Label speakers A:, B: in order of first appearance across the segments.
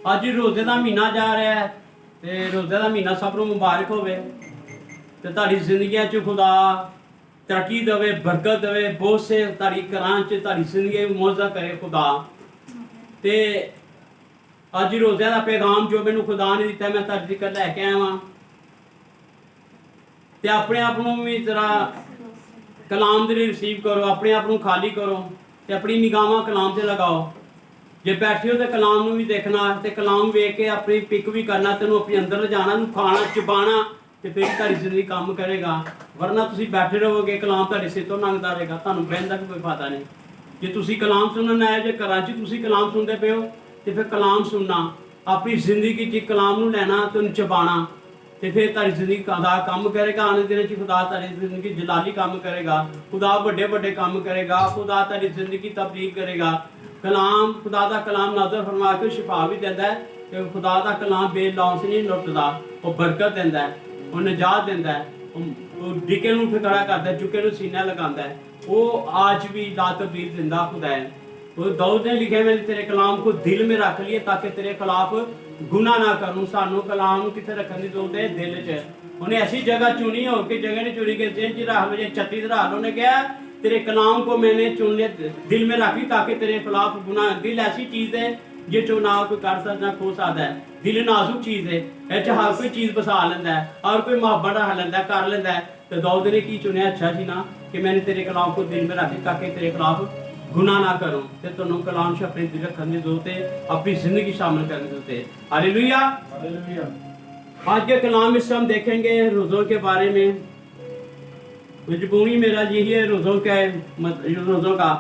A: ਅੱਜ ਰੋਜ਼ੇ ਦਾ ਮਹੀਨਾ ਜਾ ਰਿਹਾ ਹੈ ਤੇ ਰੋਜ਼ੇ ਦਾ ਮਹੀਨਾ ਸਭ ਨੂੰ ਮੁਬਾਰਕ ਹੋਵੇ ਤੇ ਤੁਹਾਡੀ ਜ਼ਿੰਦਗੀਆਂ 'ਚ ਖੁਦਾ ਤਰੱਕੀ ਦੇਵੇ, ਬਰਕਤ ਦੇਵੇ, ਬਹੁਤ ਸੇ ਤੁਹਾਡੀ ਘਰਾਂ 'ਚ ਤੁਹਾਡੀ ਜ਼ਿੰਦਗੀ ਮੌਜਾ ਕਰੇ ਖੁਦਾ। ਤੇ ਅੱਜ ਰੋਜ਼ੇ ਦਾ ਪੈਗਾਮ ਜੋ ਮੈਨੂੰ ਖੁਦਾ ਨੇ ਦਿੱਤਾ ਮੈਂ ਤੁਹਾਡੇ ਤੱਕ ਲੈ ਕੇ ਆਇਆ ਹਾਂ ਤੇ ਆਪਣੇ ਆਪ ਨੂੰ ਵੀ ਜ਼ਰਾ ਕਲਾਮ ਦੇ ਲਈ ਰਿਸੀਵ ਕਰੋ, ਆਪਣੇ ਆਪ ਨੂੰ ਖਾਲੀ ਕਰੋ ਤੇ ਆਪਣੀ ਨਿਗਾਹਾਂ ਕਲਾਮ ਤੇ ਲਗਾਓ। ਜੇ ਬੈਠੇ ਹੋ ਤੇ ਕਲਾਮ ਨੂੰ ਵੀ ਦੇਖਣਾ ਤੇ ਕਲਾਮ ਵੇਖ ਕੇ ਆਪਣੀ ਪਿਕ ਵੀ ਕਰਨਾ, ਤੈਨੂੰ ਆਪਣੇ ਅੰਦਰ ਲਿਜਾਣਾ, ਨੂੰ ਖਾਣਾ ਚਬਾਣਾ ਤੇ ਫਿਰ ਤੁਹਾਡੀ ਜ਼ਿੰਦਗੀ ਕੰਮ ਕਰੇਗਾ। ਵਰਨਾ ਤੁਸੀਂ ਬੈਠੇ ਰਹੋਗੇ, ਕਲਾਮ ਤੁਹਾਡੇ ਸਿਰ ਤੋਂ ਲੰਘਦਾ ਰਹੇਗਾ, ਤੁਹਾਨੂੰ ਬਹਿਣ ਦਾ ਕੋਈ ਫਾਇਦਾ ਨਹੀਂ। ਜੇ ਤੁਸੀਂ ਕਲਾਮ ਸੁਣਨ ਆਏ, ਜੇ ਘਰਾਂ 'ਚ ਤੁਸੀਂ ਕਲਾਮ ਸੁਣਦੇ ਪਏ ਹੋ ਤੇ ਫਿਰ ਕਲਾਮ ਸੁਣਨਾ, ਆਪਣੀ ਜ਼ਿੰਦਗੀ 'ਚ ਕਲਾਮ ਨੂੰ ਲੈਣਾ ਤੇ ਉਹਨੂੰ ਚਬਾਣਾ ਤੇ ਫਿਰ ਤੁਹਾਡੀ ਜ਼ਿੰਦਗੀ ਦਾ ਕੰਮ ਕਰੇਗਾ। ਆਉਣ ਦੇ ਦਿਨਾਂ 'ਚ ਖੁਦਾ ਤੁਹਾਡੀ ਜ਼ਿੰਦਗੀ ਜਲਾਲੀ ਕੰਮ ਕਰੇਗਾ, ਖੁਦਾ ਵੱਡੇ ਵੱਡੇ ਕੰਮ ਕਰੇਗਾ, ਖੁਦਾ ਤੁਹਾਡੀ ਜ਼ਿੰਦਗੀ ਤਬਦੀਲ ਕਰੇਗਾ। ਕਲਾਮ ਖੁਦਾ ਦਾ ਕਲਾਮ ਨਾਜ਼ਰ ਫਰਮਾ ਕੇ ਸ਼ਿਫਾ ਵੀ ਦਿੰਦਾ ਹੈ ਤੇ ਖੁਦਾ ਦਾ ਕਲਾਮ ਬੇਲੌਂਸ ਨਹੀਂ ਲੁੱਟਦਾ, ਉਹ ਬਰਕਤ ਦਿੰਦਾ ਹੈ, ਉਹ ਨਜਾਤ ਦਿੰਦਾ ਹੈ, ਉਹ ਡਿੱਕੇ ਨੂੰ ਠਿਕਾਣਾ ਕਰਦਾ, ਝੁਕੇ ਨੂੰ ਸੀਨਾ ਲਗਾਉਂਦਾ ਹੈ। ਉਹ आज भी ला तब्दील जिंदा खुदा है। वो दाऊद ने लिखे मैंने तेरे कलाम को दिल में रख लिए ताकि तेरे खिलाफ गुनाह ना करूं। सानू कलाम कितने रखने की जरूरत है? दिल च। उन्हें ऐसी जगह चुनी हो कि जगह नहीं चुनी कि दिल च रख लो, छत्ती च रख लो। उन्हें कहा तेरे कलाम को मैंने चुन लिया, दिल में रख ली ताकि तेरे खिलाफ गुनाह। दिल ऐसी चीज है ये चुनाव कोई कर सकता खो सकता है। दिल नाजुक चीज है, ऐसे हर कोई चीज बसा लेंदा है, हर कोई मुहब्बत रख लेंदा है, कर लेंदा है। तो दाऊद ने की चुनिया? अच्छा सी ना कि मैंने तेरे कलाम को दिल में रखी ताकि तेरे खिलाफ गुनाह ना करूं। ते तुहानू कलाम से अपने दिल रखने की जरूरत है, अपनी जिंदगी शामिल करने की जरूरत है। Hallelujah hallelujah. आज के कलाम में हम देखेंगे रोज़ों के बारे में। मजबूरी मेरा यही है रोज़ों का, रोज़ों का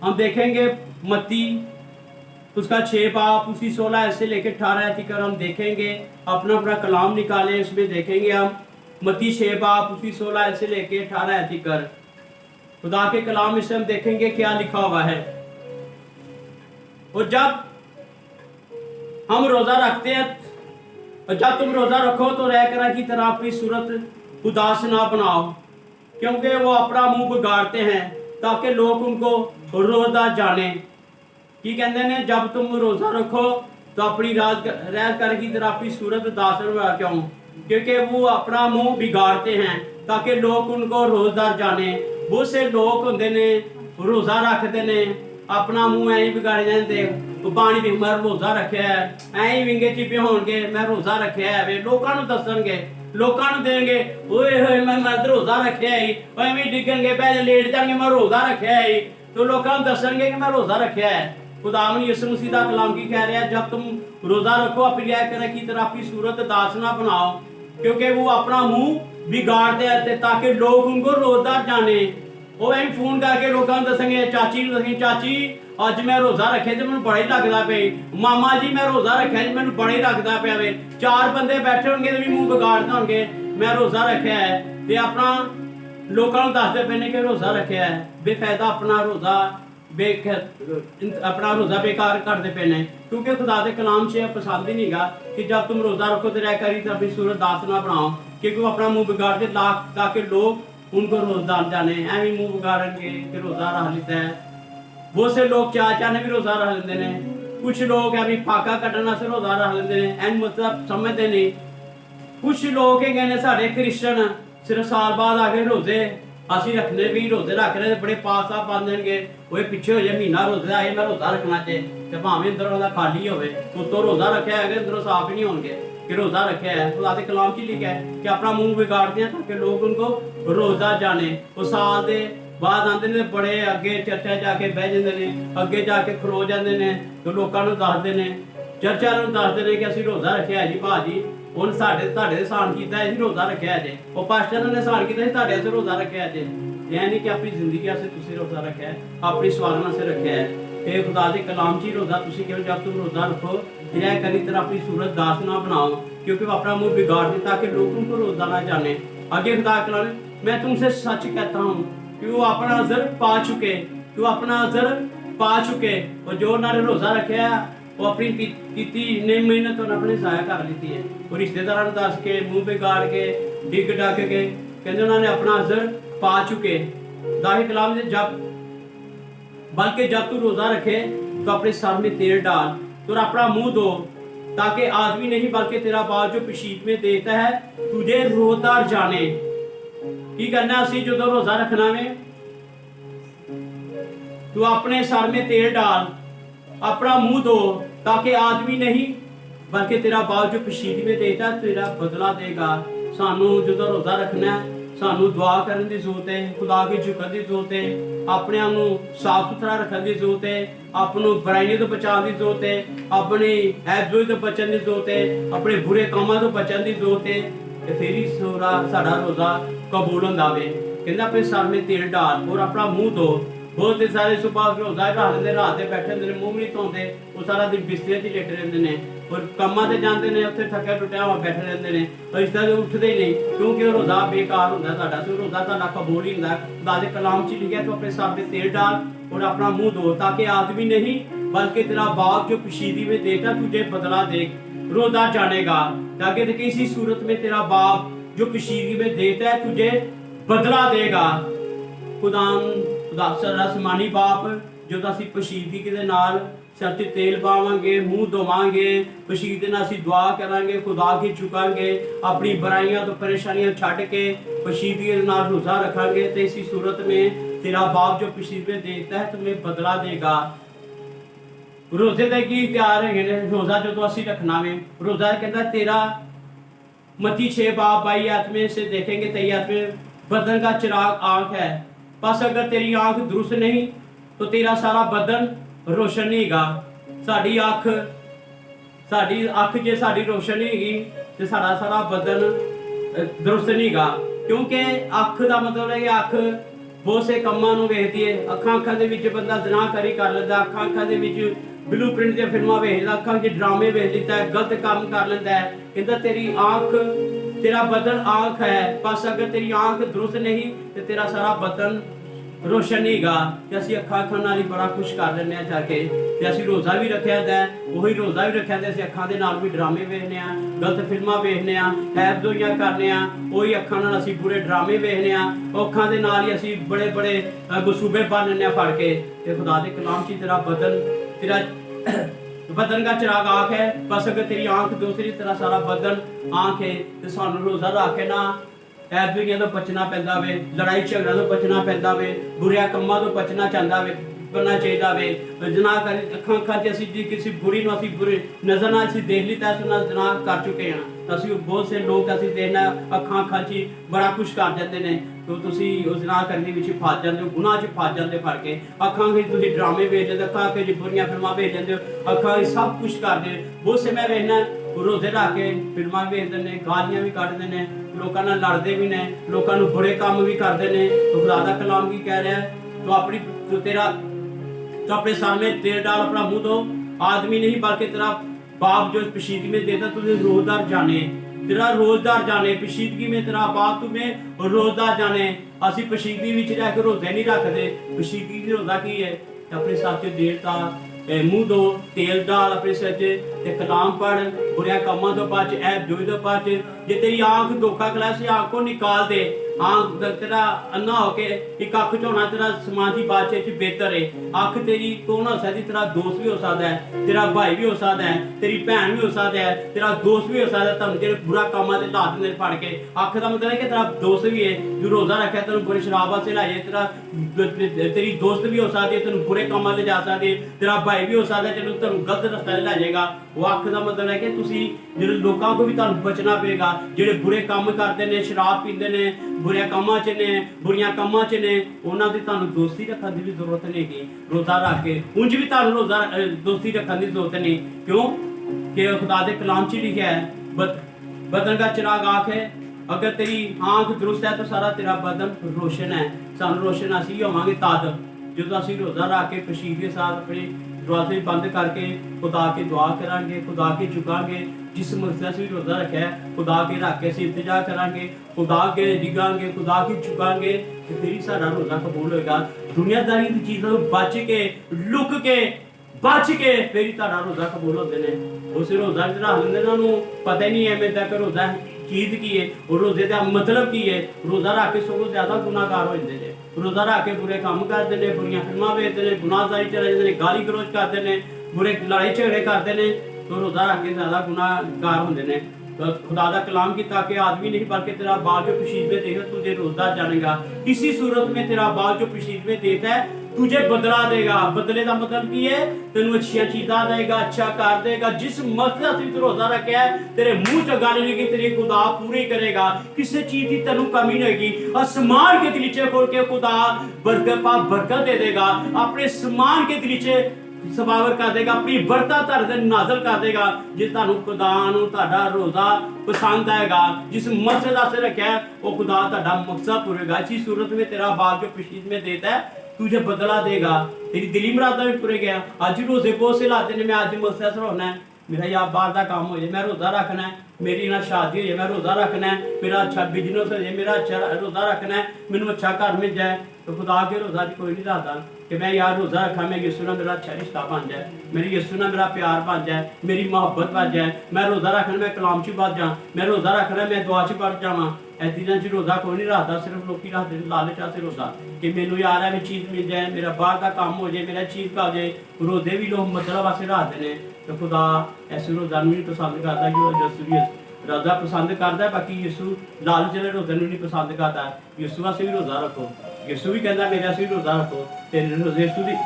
A: हम देखेंगे मत्ती उसका 6 बाब उसकी 16 ऐसे लेकर 18 तक हम देखेंगे। अपना अपना कलाम निकाले, इसमें देखेंगे हम मत्ती 6 बाब उसकी 16 ऐसे लेके 18 तक खुदा के कलाम में से हम देखेंगे क्या लिखा हुआ है। और जब हम रोजा रखते हैं और जब तुम रोजा रखो तो रह कर की तरह अपनी सूरत उदास ना बनाओ, क्योंकि वो अपना मुंह बिगाड़ते हैं ताकि लोग उनको रोजा जाने। की कहते हैं जब तुम रोजा रखो तो अपनी रह कर की तरह अपनी सूरत उदास ना क्यों? क्योंकि वो अपना मुंह बिगाड़ते हैं ताकि लोग उनको रोजदार जाने। बहुत से लोग होंगे ने रोजा रखते ने अपना मुंह ऐ बिगाड़ जाते, पानी भी मैं रोजा रखा है, ऐ विंगे चिपे होंगे मैं रोजा रखा है, वे लोगों को दसणगे, लोगों को देंगे ओए होए मैं रोजा रखा है, ओए मैं डिगणगे पहले लेट जाएंगे मैं रोजा रखा है, तो लोगों को दसणगे कि मैं रोजा रखा है। खुदावन यीशु मसीह का कलाम की कह रहा है जब तुम रोजा रखो अपनी रह की तरह अपनी सूरत दास ना बनाओ, क्योंकि वो अपना मुंह बिगाड़ते हैं ताकि लोग उनको रोजदार जाने। वो ऐ फोन करके लोगों को दसेंगे, चाची दसेंगे चाची अज मैं रोजा रखे तो मैं बड़ा ही लगता पे, मामा जी मैं रोजा रखा जी मैं बड़ा ही लगता पे। वे 4 बंदे बैठे होंगे तो भी मुंह बिगाड़ते होंगे मैं रोजा रखा है, तो अपना लोगों को दसते पे ने कि रोजा रखा है। बेफायदा अपना रोजा अपना रोजा बेकार करते पे ने, क्योंकि खुदा के कलाम से पसंद ही नहीं गा कि जब तुम रोजा रखो तो रह करी तो अपनी सूरत दास ना बनाओ, क्योंकि वो अपना मुंह बिगाड़ते ताकि लोग उनको रोजदार जाने। ऐਵੇਂ मुंह बिगाड़ेंगे कि रोजा रख लेता है। बहुत से लोग चाचा ने भी रोजा रख लेते हैं, कुछ लोग अभी फाका कटना से रोजा रख लेते हैं, एन मतलब समझते नहीं। कुछ लोग कहने साढ़े क्रिश्चन सिर्फ साल बाद आके रोजे ਅਸੀਂ ਰੱਖਨੇ ਵੀ रोजे रख रहे बड़े पास साफ बन देंगे, वो पिछे हो जाए महीना रोजे आए मैं रोजा रखना चाहिए, भावें अंदर वाला खाली होवे उतो रोजा रखा है अंदरों साफ ही नहीं होंगे कि रोजा रखा है। खुदा के कलाम की लिखा है कि अपना मुंह बिगाड़ते हैं ताकि लोग उनको रोजा जाने। वो साल के बाद आते ने बड़े अगे चर्चा जाके बह जाते हैं, अगे जाके खलो जाते हैं तो लोगों को दसते हैं, चर्चा दसते हैं कि असं रोजा रखा है जी भाजी ਹੁਣ ਸਾਡੇ ਸਾਨ ਕੀਤਾ ਹੈ ਰੋਜ਼ਾ ਰੱਖਿਆ ਜੇ, ਉਹ ਪਾਸਟਰ ਨੇ ਸਾਨ ਕੀਤਾ ਸੀ ਤੁਹਾਡੇ ਵਾਸਤੇ ਰੋਜ਼ਾ ਰੱਖਿਆ ਜੇ। ਇਹ ਨਹੀਂ ਕਿ ਆਪਣੀ ਜ਼ਿੰਦਗੀ ਵਾਸਤੇ ਤੁਸੀਂ ਰੋਜ਼ਾ ਰੱਖਿਆ ਹੈ, ਆਪਣੀ ਸਵਾਰਨ ਵਾਸਤੇ ਰੱਖਿਆ ਹੈ। ਤੇ ਖੁਦਾ ਦੇ ਕਲਾਮ 'ਚ ਹੀ ਰੋਜ਼ਾ ਤੁਸੀਂ ਕਿਉਂ ਜਦ तुम रोजा रखो यह करी तरह अपनी सूरत दास ना बनाओ, क्योंकि वो अपना मुंह बिगाड़ दे ताकि लोग उनको रोजा ना जाने। आगे खुदा कलाम मैं तुमसे सच कहता हूँ कि वो अपना अजर पा चुके, कि वो अपना अजर पा चुके, और जो उन्होंने रोजा रखा वो अपनी की मेहनत अपने जाया कर ली है। वो रिश्तेदारों दस के मुंह बिगाड़ के डिग डग के कहते उन्होंने अपना असर पा चुके। दाही कलाम से जब बल्कि जब तू रोजा रखे तो अपने सर में तेल डाल तो अपना मुंह धो, ताकि आदमी नहीं बल्कि तेरा बाप जो पशीत में देता है तुझे रोज़दार जाने। की करना असी जो रोज़ा रखना में, तू अपने सर में तेल डाल, अपना मुंह धो, ताकि आदमी नहीं बल्कि तेरा बाप जो पशीत में देता है तेरा बदला देगा। सानू जो रोज़ा रखना है, सानू दुआ करने की जरूरत है, खुदा की झुकन की जरूरत है, अपने आप को साफ सुथरा रखने की जरूरत है, अपनों बुराइयों तो बचाने की जरूरत है, अपनी ऐबों तो बचने की जरूरत है, अपने बुरे कामों तो बचने की जरूरत है। तो फिर ही साडा रोज़ा कबूल होंदा वे। कहंदा अपने सर में तेल डाल और अपना मुंह धो। बहुत सारे सुबह रोज़ा रख लेंदे, रात दे बैठे होंदे ने, मुंह भी नहीं धोंदे, वो सारा दिन बिस्तरे 'च लेटे रहंदे ने और कामां ते जांदे ने, उत्थे थक्के टुट्टिया होए बैठे रहंदे ने, और इस तरह उठदे ही नहीं, क्योंकि वो रोज़ा बेकार होंदा साडा। सो रोज़ा तुहाडा कबूल ही होंदा। खुदा दे कलाम 'च लिखिआ, तू अपने सर में तेल डाल और अपना मुंह धो, ताकि आदमी नहीं बल्कि तेरा बाप जो पशीदी में देता तुझे बदला दे, रोज़दार जानेगा। ताकि किसी सूरत में तेरा बाप जो पशीदी में देता है तुझे बदला देगा। खुदा आसमानी बाप, जो असीं पशीदगी दे नाल सिर ते तेल पावांगे, मुंह धोवांगे, पशीदगी नाल असीं दुआ करांगे, खुदा की झुकांगे, अपनी बुराइयां तो परेशानियां छड्ड के पशीदगी दे नाल रोज़ा रखांगे, तो इसी सूरत में तेरा बाप जो पशीदगी में देता है तुम्हें बदला देगा। रोज़े दे की त्यार है रोज़ा जो असीं रखना वे। रोज़ा कहता तेरा मत्ती 6 बाब 22 में से देखेंगे 23 में, बदन का चिराग आँख है, बस अगर तेरी आँख दुरुस्त नहीं तो तेरा सारा बदन रोशन नहीं गा। साड़ी अख जे साड़ी रोशन नहीं हैगी तो साड़ा सारा बदन दुरुस्त नहीं गा। क्योंकि अख का मतलब है कि अख बहुत से कामों को वेखती है। अखां दे विच बंदा जनाकारी कर लेंदा, अखां दे विच ब्लू प्रिंट दी फिल्मां वेखदा, अखां च ड्रामे वेख लेता है, गलत काम कर लेंदा है। कहंदा तेरी आँख, तेरा बदन आँख है, बस अगर तेरी आँख दुरुस्त नहीं तो तेरा सारा बदन रोशन नहीं गा। ते असीं अखां नाल ही बड़ा कुछ कर लैंदे आ जाके। ते असीं रोज़ा भी रखिआ दा, वही रोज़ा भी रखिआ ते असीं अखां दे नाल भी ड्रामे वेखने आ, गलत फिल्मां वेखने आ, हैब दोइयां करने आ, वही अखां नाल असीं बुरे ड्रामे वेखने आ, अखां दे नाल ही असीं बड़े बड़े गसूबे पा लैंदे आ फड़ के। ते खुदा दे कलाम च तेरा बदन का चिराग आँख है, बस अगर तेरी आँख दूसरी तेरा सारा बदन आँख है। तो सानू रोज़ा रख के ना ऐबों तो बचना पैंदा वे, लड़ाई झगड़ा तो बचना पैंदा वे, बुरे कामों तो बचना चाहता वे बनना चाहिए वे। जना कर अखां असीं जी किसी बुरी नूं असीं बुरी नज़र नाल असीं देख ली तो असीं उन्हां जना कर चुके हैं। असीं बहुत से लोग असीं देखना अखां च बड़ा कुछ कर जाते हैं, तो तुसीं उस जना करने विच फस जाते हो, गुनाह च फस जाते फड़ के। अखां च तुसीं ड्रामे वेख लेंदे, अखां च बुरियां फिल्मां वेख लेंदे हो, अखां च सब कुछ करदे। बहुत से मैं वेखना रोज़े रख के फिल्मां वेखदे ने, गालियां भी कढ़दे ने, लोगों नाल लड़दे भी ने, लोगों नूं बुरे काम भी करदे ने। तो खुदा दा कलाम की कह रहा है, तो अपनी तो अपने सर में तेल डाल, अपना मुंह धो, आदमी नहीं बल्कि तेरा बाप जो पशीदगी में देता तुझे रोज़दार जाने, तेरा रोज़दार जाने। पशीदगी में तेरा बाप तुम्हें रोज़दार जाने। असीं पशीदगी विच रह के रोज़े नहीं रखदे। पशीदगी दी रोज़ा की है? अपने सर च तेल डाल, मुंह धो, तेल डाल अपने सिर च, कलाम पढ़, बुरे कामों तो बच, ऐब जोई तो बच। जे तेरी आँख धोखा खिलाए आँख को निकाल दे। आँख तेरा अन्ना होके एक अख च होना तेरा समाजी बादशाह च बेहतर है। अख तेरी कौन हो सकती? तेरा दोस्त भी हो सकता है, तेरा भाई भी हो सकता है, तेरी भैन भी हो सकता है, तेरा दोस्त भी हो सकता है। तुम जो बुरा काम से ला देंगे फड़ के। अख का मतलब है कि तेरा दोस्त भी है जो रोज़ा रखे तेन बुरे शराब से लाइए, तेरी दोस्त भी हो सकती है, तेन बुरे कामों से जा सकती है, तेरा भाई भी हो सकता है जो तेन गलत रस्ते लै जाएगा। वो अख का मतलब है कि तुसी जो लोगों को भी तुहानू बचना पेगा, जो बुरे काम करते हैं, शराब पीते हैं, बुरे कामों च ने, बुरियां कामों च ने, उन्हां दी तुहानू दोस्ती रखने की भी जरूरत नहीं है। रोज़ा रख के उंज भी तुहानू रोज़ा दोस्ती रखने की जरूरत नहीं। क्यों कि खुदा दे कलाम च लिखा है, बदन का चिराग आँख है, अगर तेरी आँख दुरुस्त है तो सारा तेरा बदन रोशन है। सानू रोशन असीं होवांगे तद जो असीं रोज़ा रख के पशीदगी के साथ अपने दरवाजे बंद करके खुदा की दुआ करांगे, खुदा की झुकांगे। जिस मकसद से रोज़ा रखा है खुदा के रख के इंतजार करांगे, खुदा के डिगांगे, खुदा की झुकांगे, तो फिर ही सारा रोज़ा कबूल होगा। दुनियादारी की चीज़ों बच के, लुक के, बच के फिर ही तारा रोज़ा कबूल होते हैं। उस रोज़ा च रख लेंदे उन्होंने पता ही नहीं है मेरे तक रोज़ा चीज़ की है और रोज़े का मतलब की है। रोज़ा रख के सगों ज़्यादा गुनाहगार हो जाते हैं। रोज़ा रख के बुरे काम करते हैं, बुरियां फिल्मां वेखते हैं, गुनाहगारी चले जाते हैं, गाली गलोच करते हैं, बुरे लड़ाई झगड़े करते हैं तो रोज़ा रख के ज़्यादा गुनाहगार होंगे ने। तो खुदा का कलाम किया कि आदमी नहीं बल्कि तेरा बाल जो पशीद में देगा तुझे रोज़ा जानेगा। किसी सूरत में तेरा बाल जो पशीद में देता है तुझे बदला देगा। बदले का मतलब की है तेन अच्छी चीज़ा देगा, अच्छा कर देगा। जिस मकसद से तू रोज़ा रखा है तेरे मुंह च गल नहीं तेरी खुदा पूरी करेगा। किसी चीज की तेन कमी नहीं होगी। आसमान के दलीचे खोल के खुदा बरकत दे देगा। अपने समान के दलीचे सवावर कर देगा, अपनी बरकत तुहाडे ते नाज़िल कर देगा। जे तुहानू खुदा नू तुहाडा रोज़ा पसंद आएगा, जिस मकसद वास्ते रखा है वो खुदा तुहाडा मकसद पूरेगा। इसी सूरत में तेरा बाल जो पशीद में देता है तुझे बदला देगा, तेरी दिली मुरादा भी पूरे गया। आज रोजे बहुत से लाते ने, मैं आज मकसद होना है मेरा या बाहर का काम हो जाए, मैं रोज़ा रखना है, मेरी ना शादी हो जाए, मैं रोज़ा रखना है, मेरा अच्छा बिजनेस हो जाए, मेरा अच्छा रोज़ा रखना है, मैनू अच्छा घर मिल जाए। तो खुदा के रोज़ा की कोई नहीं रखता कि मैं यार रोज़ा रखा, मैं यीशु नाल मेरा अच्छा रिश्ता बन जाए, मेरी यीशु नाल मेरा प्यार बन जाए, मेरी मोहब्बत बन जाए। मैं रोज़ा रखना मैं कलाम च बच जा, मैं रोज़ा रखना मैं दुआ च बढ़ जावा। इस दिनों च रोज़ा कोई नहीं रखता, सिर्फ लोग रखते लालच आस्ते रोज़ा कि मैनू यार है चीज़ मिल जाए, मेरा बाहर का काम हो जाए, मेरा चीज़ का हो जाए। रोज़े भी लोग मतलब वास्ते रखते हैं। तो खुदा ऐसे रोज़ा नहीं पसंद करता कि वह यीशु रोज़ा पसंद करता है, बाकी यीशु लालच वाले रोज़े नहीं पसंद करता। यीशु वास्ते भी रोज़ा रखो, यीशु भी कहता मेरे वास्ते भी रोज़ा रखो। तेरे यीशु की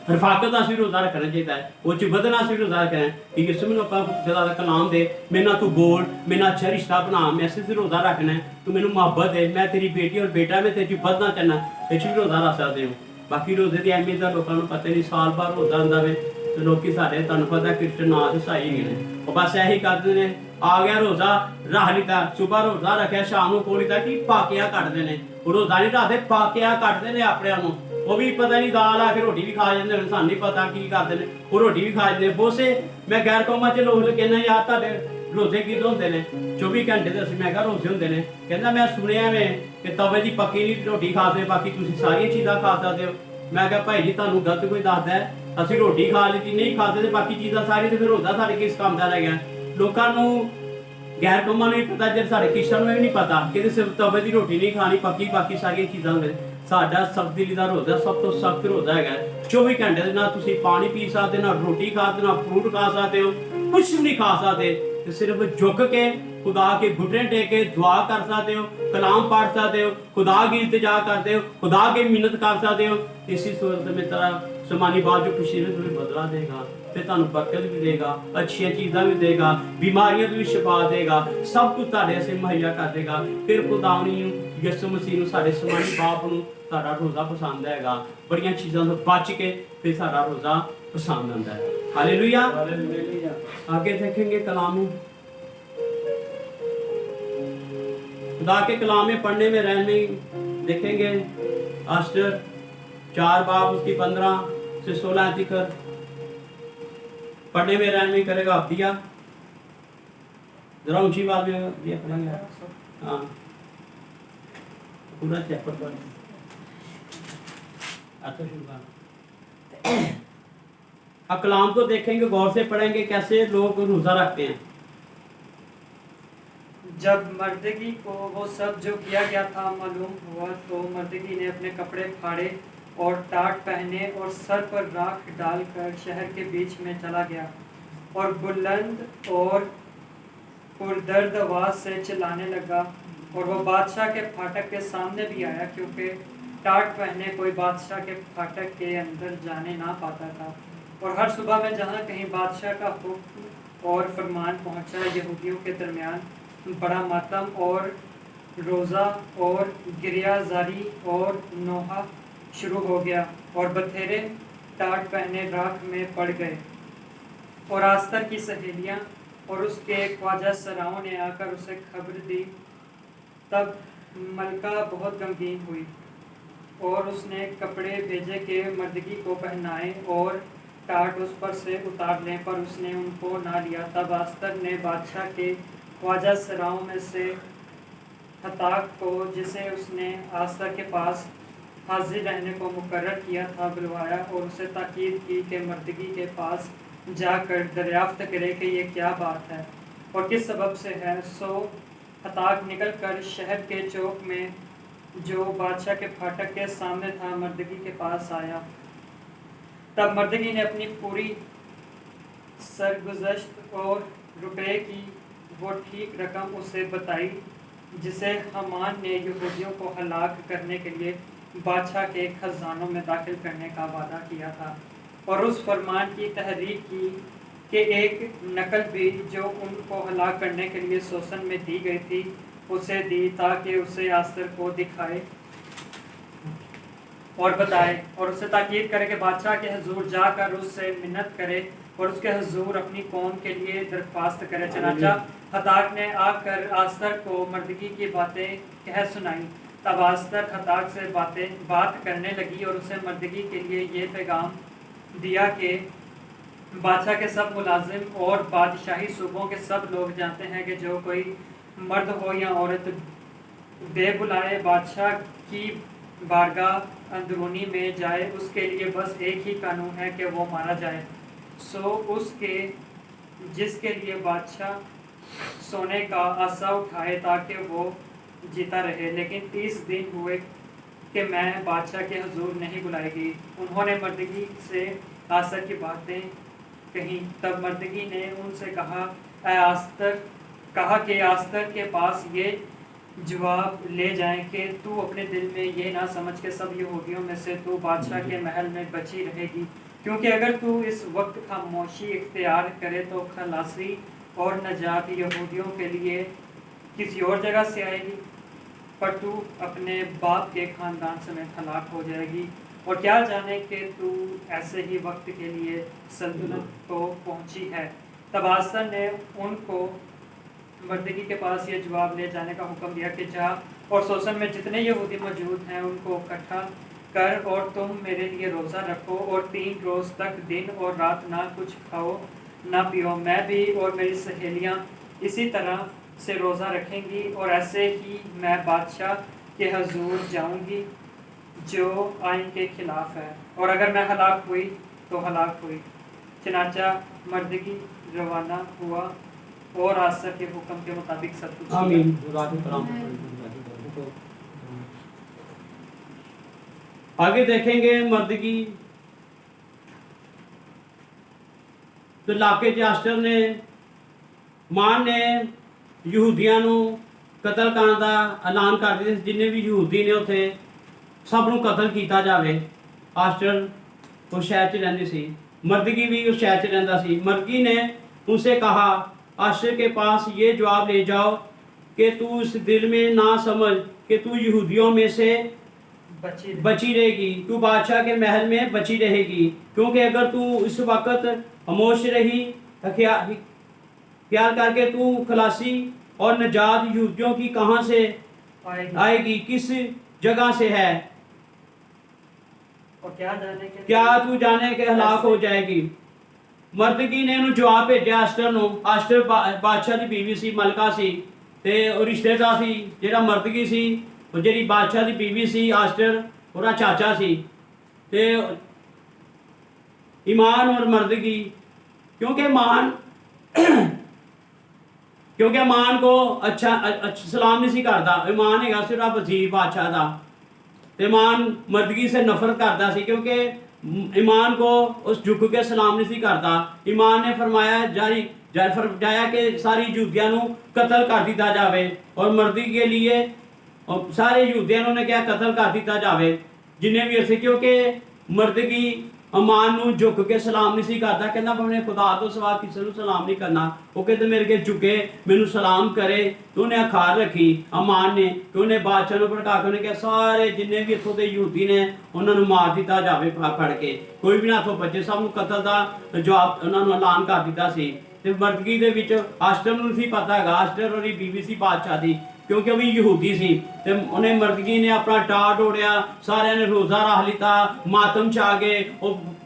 A: रफाकत वास्ते भी रोज़ा रखना चाहिए, वो च बधने वास्ते भी रोज़ा रखना है कि यीशु मैनू खुदा दा कलाम दे, मेरे नाल तू बोल, मेरे नाल अच्छा रिश्ता बना, मैं इस रोज़ा रखना है, तू मैनू मोहब्बत दे, मैं तेरी बेटी और बेटा मैं तेरे च बधना चाहना, इस भी रोज़ा रख सकते हो। बाकी रोज़े की अहमियत का लोगों को पता नहीं, साल भर रोज़ा आंदा वे तो लोग साढ़े तुहानू पता क्रिश्चन नाच हसाई गए हैं, वो बस यही करते हैं आ गया रोज़ा रख लिता, सुबह रोज़ा रखा शाम को खोल लिता कि पाकियां कटते हैं। रोज़ा नहीं रखते, पाकियां कटते हैं अपने आप। वो भी पता नहीं दाल आके रोटी भी खा जाते हैं, सानू नहीं पता की करते हैं, वो रोटी भी खा जाते हैं। बहुत से मैं गैर कौमां च लोग कहना यार तुहाडे रोज़े की होंगे हैं 24 घंटे दस, मैं कहा रोज़े होंगे हैं, कहना मैं सुनिया में कि तवे की पक्की नहीं रोटी खा सकते, बाकी तुम सारिया चीज़ां खा सकते हो। मैं कहा भाई जी तुहानू गलत कोई दसदा है, असं रोटी खा ली नहीं खा सकते, बाकी चीज़ां सारी तो फिर रोज़ा साढ़े किस काम का रह गया। लोगों गैर कौमां नहीं पता, जब साढ़े क्रिश्चन में भी नहीं पता कि सिर्फ तवे की रोटी नहीं खानी, पक्की बाकी सारिया चीज़ां होंगे। साडा सख्त दिली का रोज़ा सब तो सख्त रोज़ा है। 24 घंटे ना तुम पानी पी सकते, ना रोटी खा सकते, ना फ्रूट खा सकते हो, कुछ भी नहीं खा सकते। सिर्फ झुक के खुदा के घुटने टेक के दुआ कर सकते हो, कलाम पढ़ सकते हो, खुदा की इल्तिजा करते हो, खुदा की मिन्नत कर सकते हो। इसी सूरत में तेरा समानी बात जो खुशी में तुम्हें बदला देगा, फिर तुहानू बरकत भी देगा, अच्छी चीज़ां भी देगा, बीमारियों भी शिफा देगा, सब कुछ तुहाडे से मुहैया कर देगा। फिर खुदावनी यीशु मसीह साडे समानी बाप नू साडा रोज़ा पसंद हैगा, बड़ियां चीज़ों तो बच के फिर साडा रोज़ा पसंद आता है। हालेलुया। आगे देखेंगे कलाम, खुदा के कलाम में पढ़ने में रहने देखेंगे आस्टर 4 बाब उसकी 15 से 16 तक पढ़ने में रहने करेगा। आप दिया जरा ऊंची बात में दिया पढ़ेंगे। हाँ पूरा चैप्टर पढ़ कलाम को देखेंगे, गौर से पढ़ेंगे कैसे लोग रोज़ा रखते हैं।
B: जब मर्दगी को वो सब जो किया गया था मालूम हुआ तो मर्दगी ने अपने कपड़े फाड़े और टाट पहने और सर पर राख डालकर शहर के बीच में चला गया और बुलंद और पुरदर्द आवाज से चिल्लाने लगा। और वह बादशाह के फाटक के सामने भी आया, क्योंकि टाट पहने कोई बादशाह के फाटक के अंदर जाने ना पाता था। और हर सुबह में जहाँ कहीं बादशाह का हुक्म और फरमान पहुँचा, यहूदियों के दरमियान बड़ा मातम और रोज़ा और गिरियाजारी और नोहा शुरू हो गया और बथेरे टाट पहने राख में पड़ गए। और आस्तर की सहेलियाँ और उसके ख्वाजा सराओं ने आकर उसे खबर दी। तब मलका बहुत गमगीन हुई और उसने कपड़े भेजे कि मर्दगी को पहनाए और टाट उस पर से उतार लें, पर उसने उनको ना लिया। तब आस्तर ने बादशाह के ख्वाजा सराओं में से हताक को, जिसे उसने आस्तर के पास हाजिर रहने को मुकर्रर किया था, बुलवाया और उसे ताकीद की कि मर्दगी के पास जाकर दरियाफ्त करे कि ये क्या बात है और किस सबब से है। सो हताक निकल कर शहर के चौक में जो बादशाह के फाटक के सामने था मर्दगी के पास आया। तब मर्दकी ने अपनी पूरी सरगुज़श्त और रुपए की वो ठीक रकम उसे बताई जिसे हमान ने यहूदियों को हलाक करने के लिए बादशाह के खजानों में दाखिल करने का वादा किया था, और उस फरमान की तहरीक की कि एक नकल भी जो उनको हलाक करने के लिए शोषण में दी गई थी उसे दी, ताकि उसे आस्तर को दिखाए और बताए और उससे ताकीद करे कि बादशाह के हजूर जाकर उससे मिन्नत करे और उसके हजूर अपनी कौम के लिए दरख्वास्त करे। चनाचा हताक ने आकर आस्तर को मर्दगी की बातें कह सुनाई। तब आस्तर हताक से बात करने लगी और उसे मर्दगी के लिए ये पैगाम दिया कि बादशाह के सब मुलाजिम और बादशाही सूबों के सब लोग जानते हैं कि जो कोई मर्द हो या औरत बेबुलाए बादशाह की बारगाह अंदरूनी में जाए, उसके लिए बस एक ही कानून है कि वो मारा जाए। सो उसके जिसके लिए बादशाह सोने का आसा उठाए ताकि वो जीता रहे। लेकिन 30 दिन हुए कि मैं बादशाह के हजूर नहीं बुलाएगी। उन्होंने मर्दगी से आस्तर की बातें कहीं। तब मर्दगी ने उनसे कहा कि आस्तर के पास ये जवाब ले जाएं कि तू अपने दिल में ये ना समझ के सब यहूदियों में से तू बादशाह के महल में बची रहेगी, क्योंकि अगर तू इस वक्त खामोशी इख्तियार करे तो खलासी और नजात यहूदियों के लिए किसी और जगह से आएगी, पर तू अपने बाप के ख़ानदान समेत हलाक हो जाएगी। और क्या जाने कि तू ऐसे ही वक्त के लिए सल्तनत को पहुंची है। तब आस्तर ने उनको मर्दगी के पास ये जवाब ले जाने का हुक्म दिया कि जा और शोषण में जितने यहूदी मौजूद हैं उनको इकट्ठा कर और तुम मेरे लिए रोज़ा रखो और 3 रोज़ तक दिन और रात ना कुछ खाओ ना पियो। मैं भी और मेरी सहेलियां इसी तरह से रोज़ा रखेंगी और ऐसे ही मैं बादशाह के हजूर जाऊंगी जो आइन के खिलाफ है, और अगर मैं हलाक हुई तो हलाक हुई। चनाचा मर्दगी रवाना हुआ और आस्तर के हुक्म के मुताबिक सब कुछ
A: आमीन। आगे देखेंगे मर्दगी तो इलाके च आस्टर ने मान ने यहूदियों ਨੂੰ कतल करने का ऐलान कर दिया। जिन्हें भी यहूदी ने उत्थे सब ਨੂੰ कतल किया जाए। आस्टर उस शहर च रहिंदी सी, मर्दगी भी उस शहर च रहिंदा सी। मर्दगी ने उनसे कहा आस्टर के पास ये जवाब ले जाओ कि तू इस दिल में ना समझ कि तू यहूदियों में से बची रहेगी, तू बादशाह के महल में बची रहेगी, क्योंकि अगर तू इस वक्त खामोश रही ख्याल करके तू खलासी और नजात यहूदियों की कहाँ से आएगी, किस जगह से है,
B: और
A: क्या तू जाने के हलाक हो जाएगी। मर्दगी ने उन्हें जवाब भेजा आस्टर ਨੂੰ। आस्टर बादशाह की बीवी सी, मलका सी ते रिश्तेदार सी जेड़ा मर्दगी सी, और जेड़ी बादशाह की बीवी सी आस्टर और चाचा सी। ते ईमान और मर्दगी क्योंकि ईमान को अच्छा सलाम नहीं सी करता। ईमान है सिर्फ वजीर बादशाह का, ईमान मर्दगी से नफरत करता सी क्योंकि ईमान को उस झुक के सलाम नहीं सी करता। ईमान ने फरमाया कि सारी यहूदियों को कत्ल कर दिया जाए, और मर्दगी के लिए और सारे यहूदियों ने क्या कत्ल कर दिया जाए जिन्हें भी असे, क्योंकि मर्दगी अमान ਨੂੰ झुक के सलाम नहीं सी करता। कहना अपने खुदा तो सवा किसी को सलाम नहीं करना। वो कहते मेरे के झुके मैनू सलाम करे। तो उन्हें अखार रखी अमान ने कि उन्हें बादशाह को भड़का के उन्हें कहा सारे जिन्हें भी इतों के यहूदी ने उन्होंने मार दिता जाए फड़ के, कोई भी ना इतों बचे, सब कतल का जवाब उन्होंने ऐलान कर दिता सी। ते मर्दगी दे विच आस्टर नूं नहीं पता है, आस्टर और बीवी सी बादशाह की, क्योंकि वह यहूदी सी। ते उन्हें मर्दगी ने अपना टाट ओढ़िया, सारे ने रोज़ा रख लिता, मातम च आ गए,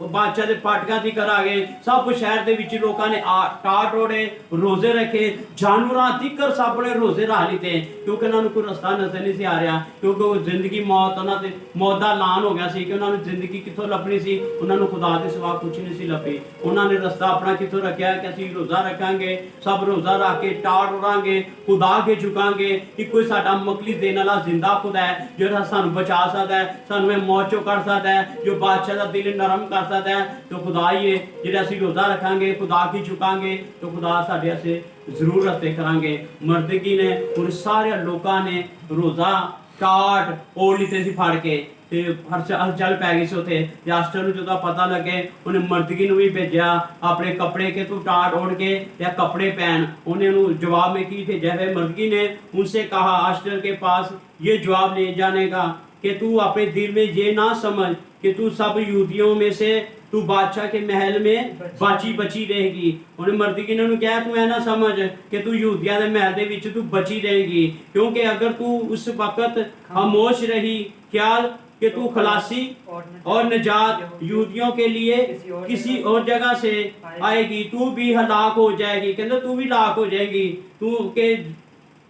A: बादशाह के फाटकों तक आ गए। सब शहर के विच लोगों ने टाट ओढ़े, रोजे रखे, जानवरों तक सब ने रोजे रख लिते, क्योंकि उन्होंने कोई रस्ता नजर नहीं सी आ रहा, क्योंकि वो जिंदगी मौत उन्होंने मौत का ऐलान हो गया सी कि उन्होंने जिंदगी कितों लभनी सी। उन्होंने खुदा के सिवा कुछ नहीं सी लभी। उन्होंने रस्ता अपना कितों रखा कि असीं रोज़ा रखांगे, सब रोज़ा रख के टाट ओढ़ांगे, खुदा के झुकांगे, ਕਿ ਕੋਈ ਸਾਡਾ ਮੁਕਲਿਸ ਦੇਣ ਵਾਲਾ ਜ਼ਿੰਦਾ ਖੁਦਾ ਹੈ ਜਿਹੜਾ ਸਾਨੂੰ ਬਚਾ ਸਕਦਾ ਹੈ, ਸਾਨੂੰ ਇਹ ਮੌਤ ਚੋਂ ਕੱਢ ਸਕਦਾ ਹੈ, ਜੋ ਬਾਦਸ਼ਾਹ ਦਾ ਦਿਲ ਨਰਮ ਕਰ ਸਕਦਾ ਹੈ। तो खुदा ही है ਜਿਹੜਾ ਅਸੀਂ ਰੋਜ਼ਾ ਰੱਖਾਂਗੇ, खुदा की झुकांगे तो खुदा ਸਾਡੇ ਵਾਸਤੇ ਜ਼ਰੂਰ ਰਸਤੇ ਕਰਾਂਗੇ। ਮਰਦਕੀ ਨੇ ਉਹ ਸਾਰੇ ਲੋਕਾਂ ਨੇ ਰੋਜ਼ਾ ਕਾਟ ਓੜ ਲਿੱਤੇ ਸੀ ਫੜ ਕੇ ਤੇ ਹਲਚਲ ਪੈ ਗਈ ਸੀ ਉੱਥੇ। ਤੇ ਆਸਟਰ ਨੂੰ ਜਦੋਂ ਪਤਾ ਲੱਗੇ ਉਹਨੇ ਮਰਦਕੀ ਨੂੰ ਵੀ ਭੇਜਿਆ ਆਪਣੇ ਕੱਪੜੇ ਕੇ ਤੂੰ टाट ओढ़ के या कपड़े पहन। उन्हें जवाब में की भेजा है। मर्दकी ने उनसे कहा आस्टर के पास ये जवाब ले जाने का कि तू अपने दिल में ये ना समझ कि तू सब यहूदियों में से तू बादशाह के महल में बची रहेगी। उन्हें मर्दकी ने कहा तू ऐ ना समझ कि तू यहूदिया के महल दे विच तू बची रहेगी, क्योंकि अगर तू उस वक्त खामोश रही ख्याल कि तू खलासी और निजात यहूदियों के लिए किसी और जगह से आएगी, तू भी हलाक हो जाएगी। कहते तू भी हलाक हो जाएगी। तू के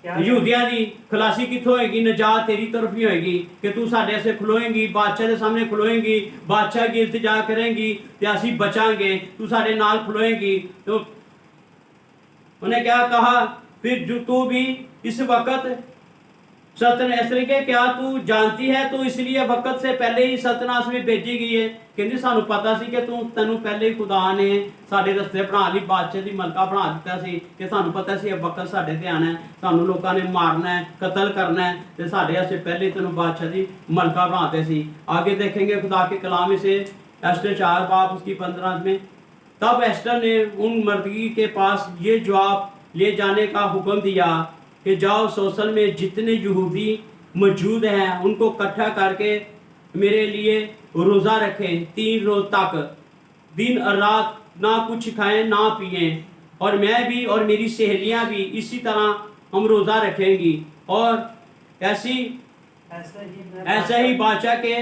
A: यहूदिया की खलासी कितों होएगी, निजात तेरी तरफ ही होएगी कि तू साडे से खलोएगी, बादशाह के सामने खलोएगी, बादशाह की इल्तिजा करेंगी ते असीं बचांगे, तू साडे नाल खलोएगी। तो उन्हें क्या कहा फिर जो तू भी इस वक्त सतन इस तरीके क्या तू जानती है तो इसलिए वक्त से पहले ही सतनास में भेजी गई है। कहती सानू पता सी कि तू तेनू पहले ही खुदा ने साडे रस्ते बना ली, बादशाह दी मलका बना दिता सी कि सानू पता सी वक्त साडे ते आना है, सानू लोकां ने मारना है, कत्ल करना है, ते साडे वास्ते पहले तेनू बादशाह दी मलका बनाते सी। आगे देखेंगे खुदा के कलाम से एस्टर 4 बाब उसकी 15 में। तब एस्टर ने उन मर्दगी के पास ये जवाब ले जाने का हुक्म दिया कि जाओ सोसल में जितने यहूदी मौजूद हैं उनको इकट्ठा करके मेरे लिए रोज़ा रखें 3 रोज तक, दिन और रात ना कुछ खाएं ना पिएं, और मैं भी और मेरी सहेलियां भी इसी तरह हम रोज़ा रखेंगी। और ऐसा ही बादशाह के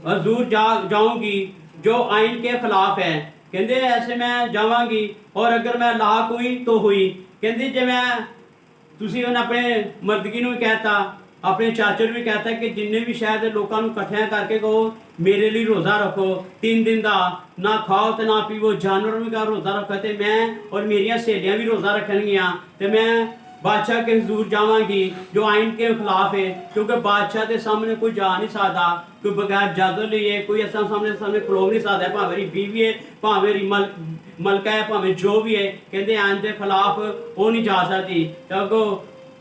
A: हजूर जाऊंगी जो आइन के खिलाफ है। कहते ऐसे मैं जावांगी और अगर मैं लाक हुई तो हुई। कहते जे मैं ਤੁਸੀਂ ਉਹਨੇ ਆਪਣੇ ਮਰਦਗੀ ਨੂੰ ਵੀ ਕਹਿਤਾ, ਆਪਣੇ ਚਾਚੇ ਨੂੰ ਵੀ ਕਹਿਤਾ ਕਿ ਜਿੰਨੇ ਵੀ ਸ਼ਹਿਰ ਦੇ ਲੋਕਾਂ ਨੂੰ ਇਕੱਠਿਆਂ ਕਰਕੇ ਕਹੋ ਮੇਰੇ ਲਈ ਰੋਜ਼ਾ ਰੱਖੋ 3 ਦਿਨ ਦਾ, ਨਾ ਖਾਓ ਤੇ ਨਾ ਪੀਵੋ, ਜਾਨਵਰ ਵੀ ਕਾ ਰੋਜ਼ਾ ਰੱਖੋ ਤੇ ਮੈਂ ਔਰ ਮੇਰੀਆਂ ਸਹੇਲੀਆਂ ਵੀ ਰੋਜ਼ਾ ਰੱਖਣਗੀਆਂ ਤੇ मैं बादशाह के हजूर जावांगी जो आइन के खिलाफ है, क्योंकि बादशाह के सामने कोई जा नहीं सकता, कोई बगैर इजाजत लिए कोई ऐसा सामने खलो नहीं सकता, भावें मेरी बीवी है भावें मेरी मलका है भावें जो भी है। कहते आइन के खिलाफ वो नहीं जा सकती। तो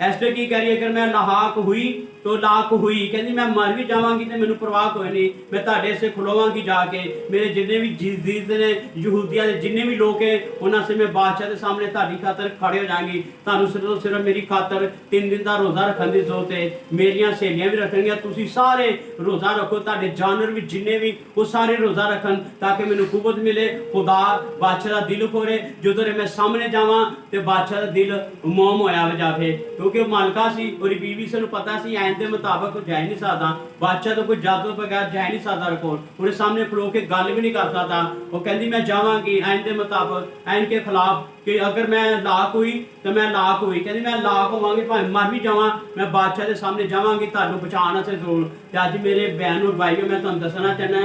A: एस्टर की कह रही अगर मैं लाक हुई तो लाक हुई, कहती मैं मर भी जावांगी तो मैनू परवाह कोई नहीं, मैं तुहाडे से खलोवांगी जाके, मेरे जिन्ने भी जीज ने यहूदिया के जिन्ने भी लोग हैं उन्हां से मैं बादशाह के सामने तुहाडी खातर खड़े हो जाएंगी। तुहानू सिर्फ मेरी खातर 3 दिन का रोज़ा रखने की जरूरत है, मेरिया सहेलियां भी रखणगियां, तुसीं सारे रोज़ा रखो, तुहाडे जानवर भी जिन्ने भी वो सारे रोज़ा रखन ताकि मैनू कुवत मिले, खुदा बादशाह का दिल खोरे, जो मैं सामने जावां तो बादशाह का दिल मोम होया जावे, क्योंकि मालका सी और बीवी से पता सी आइन के मुताबिक जा ही नहीं सकता, बादशाह तो कोई इजाजत बगैर जा ही नहीं सकता रखो, उन्हें सामने खलो के गल भी नहीं कर सकता। वो कहती मैं जावांगी आइन के मुताबिक आइन के खिलाफ कि अगर मैं लाक हुई तो मैं लाक हुई, कहती मैं लाक होवांगी भावें मर भी जावां मैं बादशाह के सामने जावांगी तुहानू बचाने से जरूर। तो अज मेरे बहन और भाईओ मैं तुहानू दसना चाहना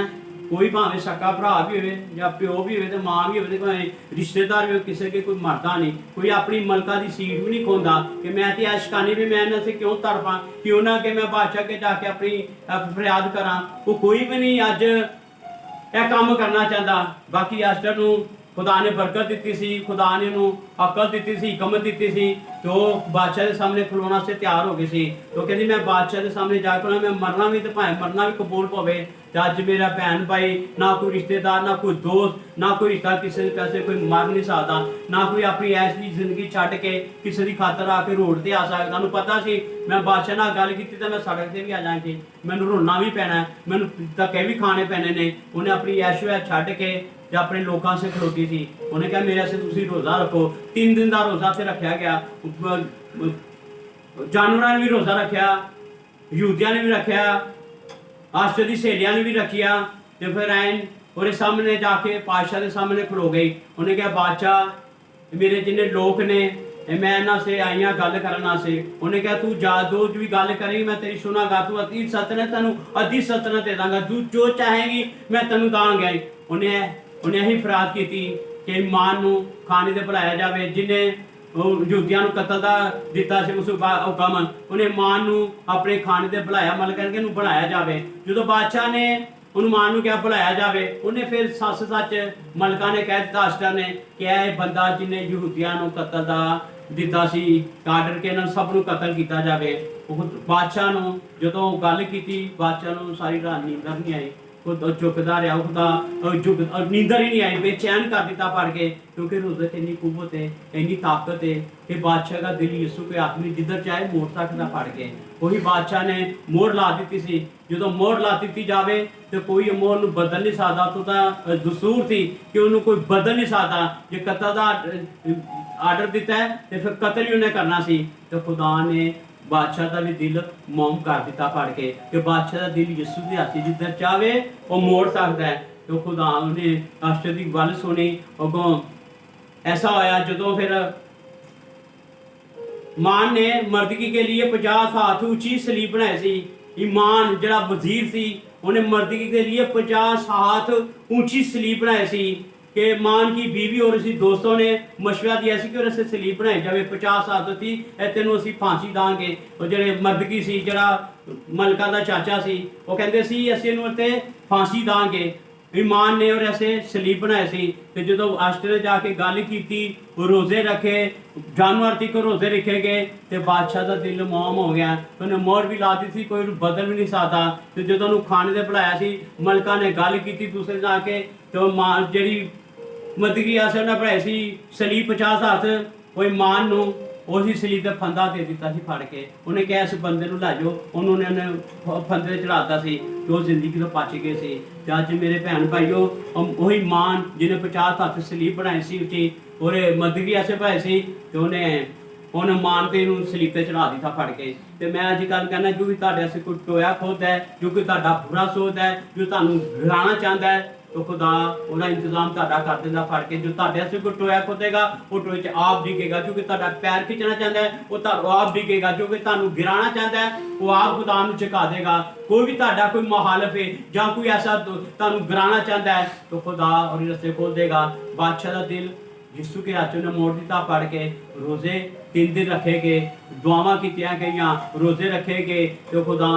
A: कोई भावें सक्का भरा भी हो या प्यो भी हो मां भी हो भावें रिश्तेदार भी हो, किसी के कोई मरदा नहीं, कोई अपनी मलका की सीट भी नहीं खोंदा कि मैं तो आशकानी भी मैं इन्हां से क्यों तड़फा क्यों ना कि मैं बादशाह के जाके अपनी फरियाद करा, वो कोई भी नहीं अज यह काम करना चाहता। बाकी एस्टर नूं खुदा ने बरकत दी सी, खुदा ने उन्होंने अकल दी सी, हिकमत दी सी, तो बादशाह के सामने खलोना से तैयार हो गई सी। तो कहती मैं बादशाह के सामने जाकर मैं मरना भी तो भावें मरना भी कबूल पवे। तो अज मेरा भैन भाई ना कोई रिश्तेदार ना कोई दोस्त ना कोई रिश्ता किसी के पैसे कोई मर नहीं सकता, ना कोई अपनी ऐसी जिंदगी छड्ड के किसी की खातर आके रोड से आ सकता। मैं पता सी मैं बादशाह नाल गल की तो मैं सड़क से भी आ जाएगी, मैनू रोना भी पैना है, मैनू धक्के भी खाने पैने ने। उन्हें अपनी ऐशो छड्ड के अपने लोगों से खलोती थी, उन्हें कहा मेरे से तुसी रोज़ा रखो। 3 दिन का रोज़ा से रखा गया, जानवरों ने भी रोज़ा रखा, यहूदिया ने भी रखा, आस्टर की सहेलियां ने भी रखिया। तो फिर आइन और सामने जाके बादशाह के सामने खलो गई। उन्हें कहा बादशाह मेरे जिन्ने लोग ने मैं इन्हां से आई हाँ गल करना से। उन्हें कहा तू जा जो भी गल करेगी मैं तेरी सुनागा, तू अधी सतनत तेनू अधी सतनत दे दांगा, तू जो चाहेगी मैं तेनू दांगा। उन्हें यही फरियाद की कि ईमान नू खाने ते बुलाया जाए, जिन्हें ਉਹ ਯਹੂਦੀਆਂ ਨੂੰ ਕਤਲ ਦਾ ਦਿੱਤਾ ਸੀ ਉਸ ਹੁਕਮ, ਉਹਨੇ ਮਾਨ ਨੂੰ ਆਪਣੇ ਖਾਣੇ ਤੇ ਬੁਲਾਇਆ, ਮਤਲਬ ਕਰਕੇ ਇਹਨੂੰ ਬਣਾਇਆ ਜਾਵੇ। ਜਦੋਂ ਬਾਦਸ਼ਾਹ ਨੇ ਉਹਨੂੰ ਮਾਨ ਨੂੰ ਕਿਹਾ ਬੁਲਾਇਆ ਜਾਵੇ, ਉਹਨੇ ਫਿਰ ਸੱਚ ਮਲਕਾ ਨੇ ਕਹਿ ਦਿੱਤਾ, ਅਸ਼ਟਰ ਨੇ ਕਿ ਇਹ ਬੰਦਾ ਜਿਹਨੇ ਯਹੂਦੀਆਂ ਨੂੰ ਕਤਲ ਦਾ ਦਿੱਤਾ ਸੀ ਆਰਡਰ ਕਿ ਇਹਨਾਂ ਸਭ ਨੂੰ ਕਤਲ ਕੀਤਾ ਜਾਵੇ। ਉਹ ਬਾਦਸ਼ਾਹ ਨੂੰ ਜਦੋਂ ਗੱਲ ਕੀਤੀ, ਬਾਦਸ਼ਾਹ ਨੂੰ ਸਾਰੀ ਰਾਤ ਨੀਂਦਰ ਨਹੀਂ ਆਈ, ਉਹ ਚੁੱਕਦਾ ਰਿਹਾ, ਉਹਦਾ ਨੀਂਦਰ ਹੀ ਨਹੀਂ ਆਈ, ਬੇਚੈਨ ਕਰ ਦਿੱਤਾ ਪੜ ਕੇ, ਕਿਉਂਕਿ ਉਹਦੇ ਤੇ ਇੰਨੀ ਕੁਵਤ ਹੈ, ਇੰਨੀ ਤਾਕਤ ਹੈ ਕਿ ਬਾਦਸ਼ਾਹ ਦਾ ਦਿਲ ਯਿਸੂ ਕੇ ਹੱਥ ਵਿੱਚ ਜਿੱਧਰ ਚਾਹੇ ਮੋੜ ਸਕਦਾ ਪੜ ਕੇ। ਉਹੀ ਬਾਦਸ਼ਾਹ ਨੇ ਮੋਹਰ ਲਾ ਦਿੱਤੀ ਸੀ। ਜਦੋਂ ਮੋਹਰ ਲਾ ਦਿੱਤੀ ਜਾਵੇ ਤੇ ਕੋਈ ਮੋਹਰ ਨੂੰ ਬਦਲ ਨਹੀਂ ਸਕਦਾ, ਤੋਂ ਤਾਂ ਦਸਤੂਰ ਸੀ ਕਿ ਉਹਨੂੰ ਕੋਈ ਬਦਲ ਨਹੀਂ ਸਕਦਾ। ਜੇ ਕਤਲ ਦਾ ਆਰਡਰ ਦਿੱਤਾ ਹੈ ਤੇ ਫਿਰ ਕਤਲ ਹੀ ਉਹਨੇ ਕਰਨਾ ਸੀ। ਤੇ ਖੁਦਾ ਨੇ ਬਾਦਸ਼ਾਹ ਦਾ ਵੀ ਦਿਲ ਮੋਮ ਕਰ ਦਿੱਤਾ ਪੜ ਕੇ ਕਿ ਬਾਦਸ਼ਾਹ ਦਾ ਦਿਲ ਯਿਸੂ ਦੇ ਹੱਥ ਜਿੱਧਰ ਚਾਹਵੇ ਉਹ ਮੋੜ ਸਕਦਾ ਹੈ। ਤੇ ਖੁਦਾ ਨੇ ਅਸ਼ਟਰ ਦੀ ਗੱਲ ਸੁਣੀ। ਅੱਗੋਂ ऐसा होया ਜਦੋਂ ਫਿਰ मान ने मर्दगी के लिए 50 हाथ ऊंची सलीब बनाई सी। ईमान जड़ा वजीर सी उन्हें मर्दगी के लिए 50 हाथ ऊंची सलीब बनाई सी कि मान की बीवी और उसकी दोस्तों ने मशवरा दिया सी कि और इसे सलीब बनाई जाए। 50 हाथ थी तेनों असीं फांसी दांगे। और जड़े मर्दगी सी जड़ा मलका दा चाचा सी वो कहते सी असीं इहनूं ते फांसी दांगे। ईमान ने और ऐसे सलीब बनाए सी। ते जदों अष्ट ने जाके गल कीती रोजे रखे जानवर तक रोजे रखे गए ते बादशाह दा दिल मोम हो गया। उन्हें मोहर भी ला दी सी कोई बदल भी नहीं सकता। ते जदों उन्होंने खाने ते बुलाया सी मलका ने गल कीती दूसरे जाके तो मां जिहड़ी मदगी आसे उन्हें बनाई सी सलीब 50 हाथ कोई मान नूं उसी सलीब ते फंदा दे दिता सी फड़ के। उन्हें कहा इस बंदे नूं लै जाओ। उन्होंने फंदे चढ़ाता सी तो जिंदगी तो बच गए सी। ते अज मेरे भैन भाईओ वही मान जिन्हें 50 हाथ सलीब बनाई सी उची और मदगी ऐसे पाए सी ते उन्हें मान ते सलीब ते चढ़ा दिता फड़ के। ते मैं अज गल कहना जो भी तुहाडे असीं कोई टोया खुद है जो कि तुहाडा बुरा सोचदा है जो तुहानूं गिराना चाहता है तो खुदा उहदा इंतजाम तुहाडा कर देंदा फड़ के। जो तुहाडे असीं कोई टोया खोदेगा वो टोए च आप डिगेगा। जो कि तुहाडा पैर खिंचना चाहता है वो आप डिगेगा। जो कि तुहानूं गिराना चाहता है वो आप खुदा नूं झुका देगा। कोई भी तुहाडा कोई मुखालफ है जां कोई ऐसा तुहानूं गिराना चाहता है तो खुदा और रस्ते खोल देगा। बादशाह दा दिल यीशु के हाथ ने मोड़ दिता पड़ के। रोजे 3 दिन रखे गए दुआवां कीतियां गईयां रोजे रखे गए तो खुदा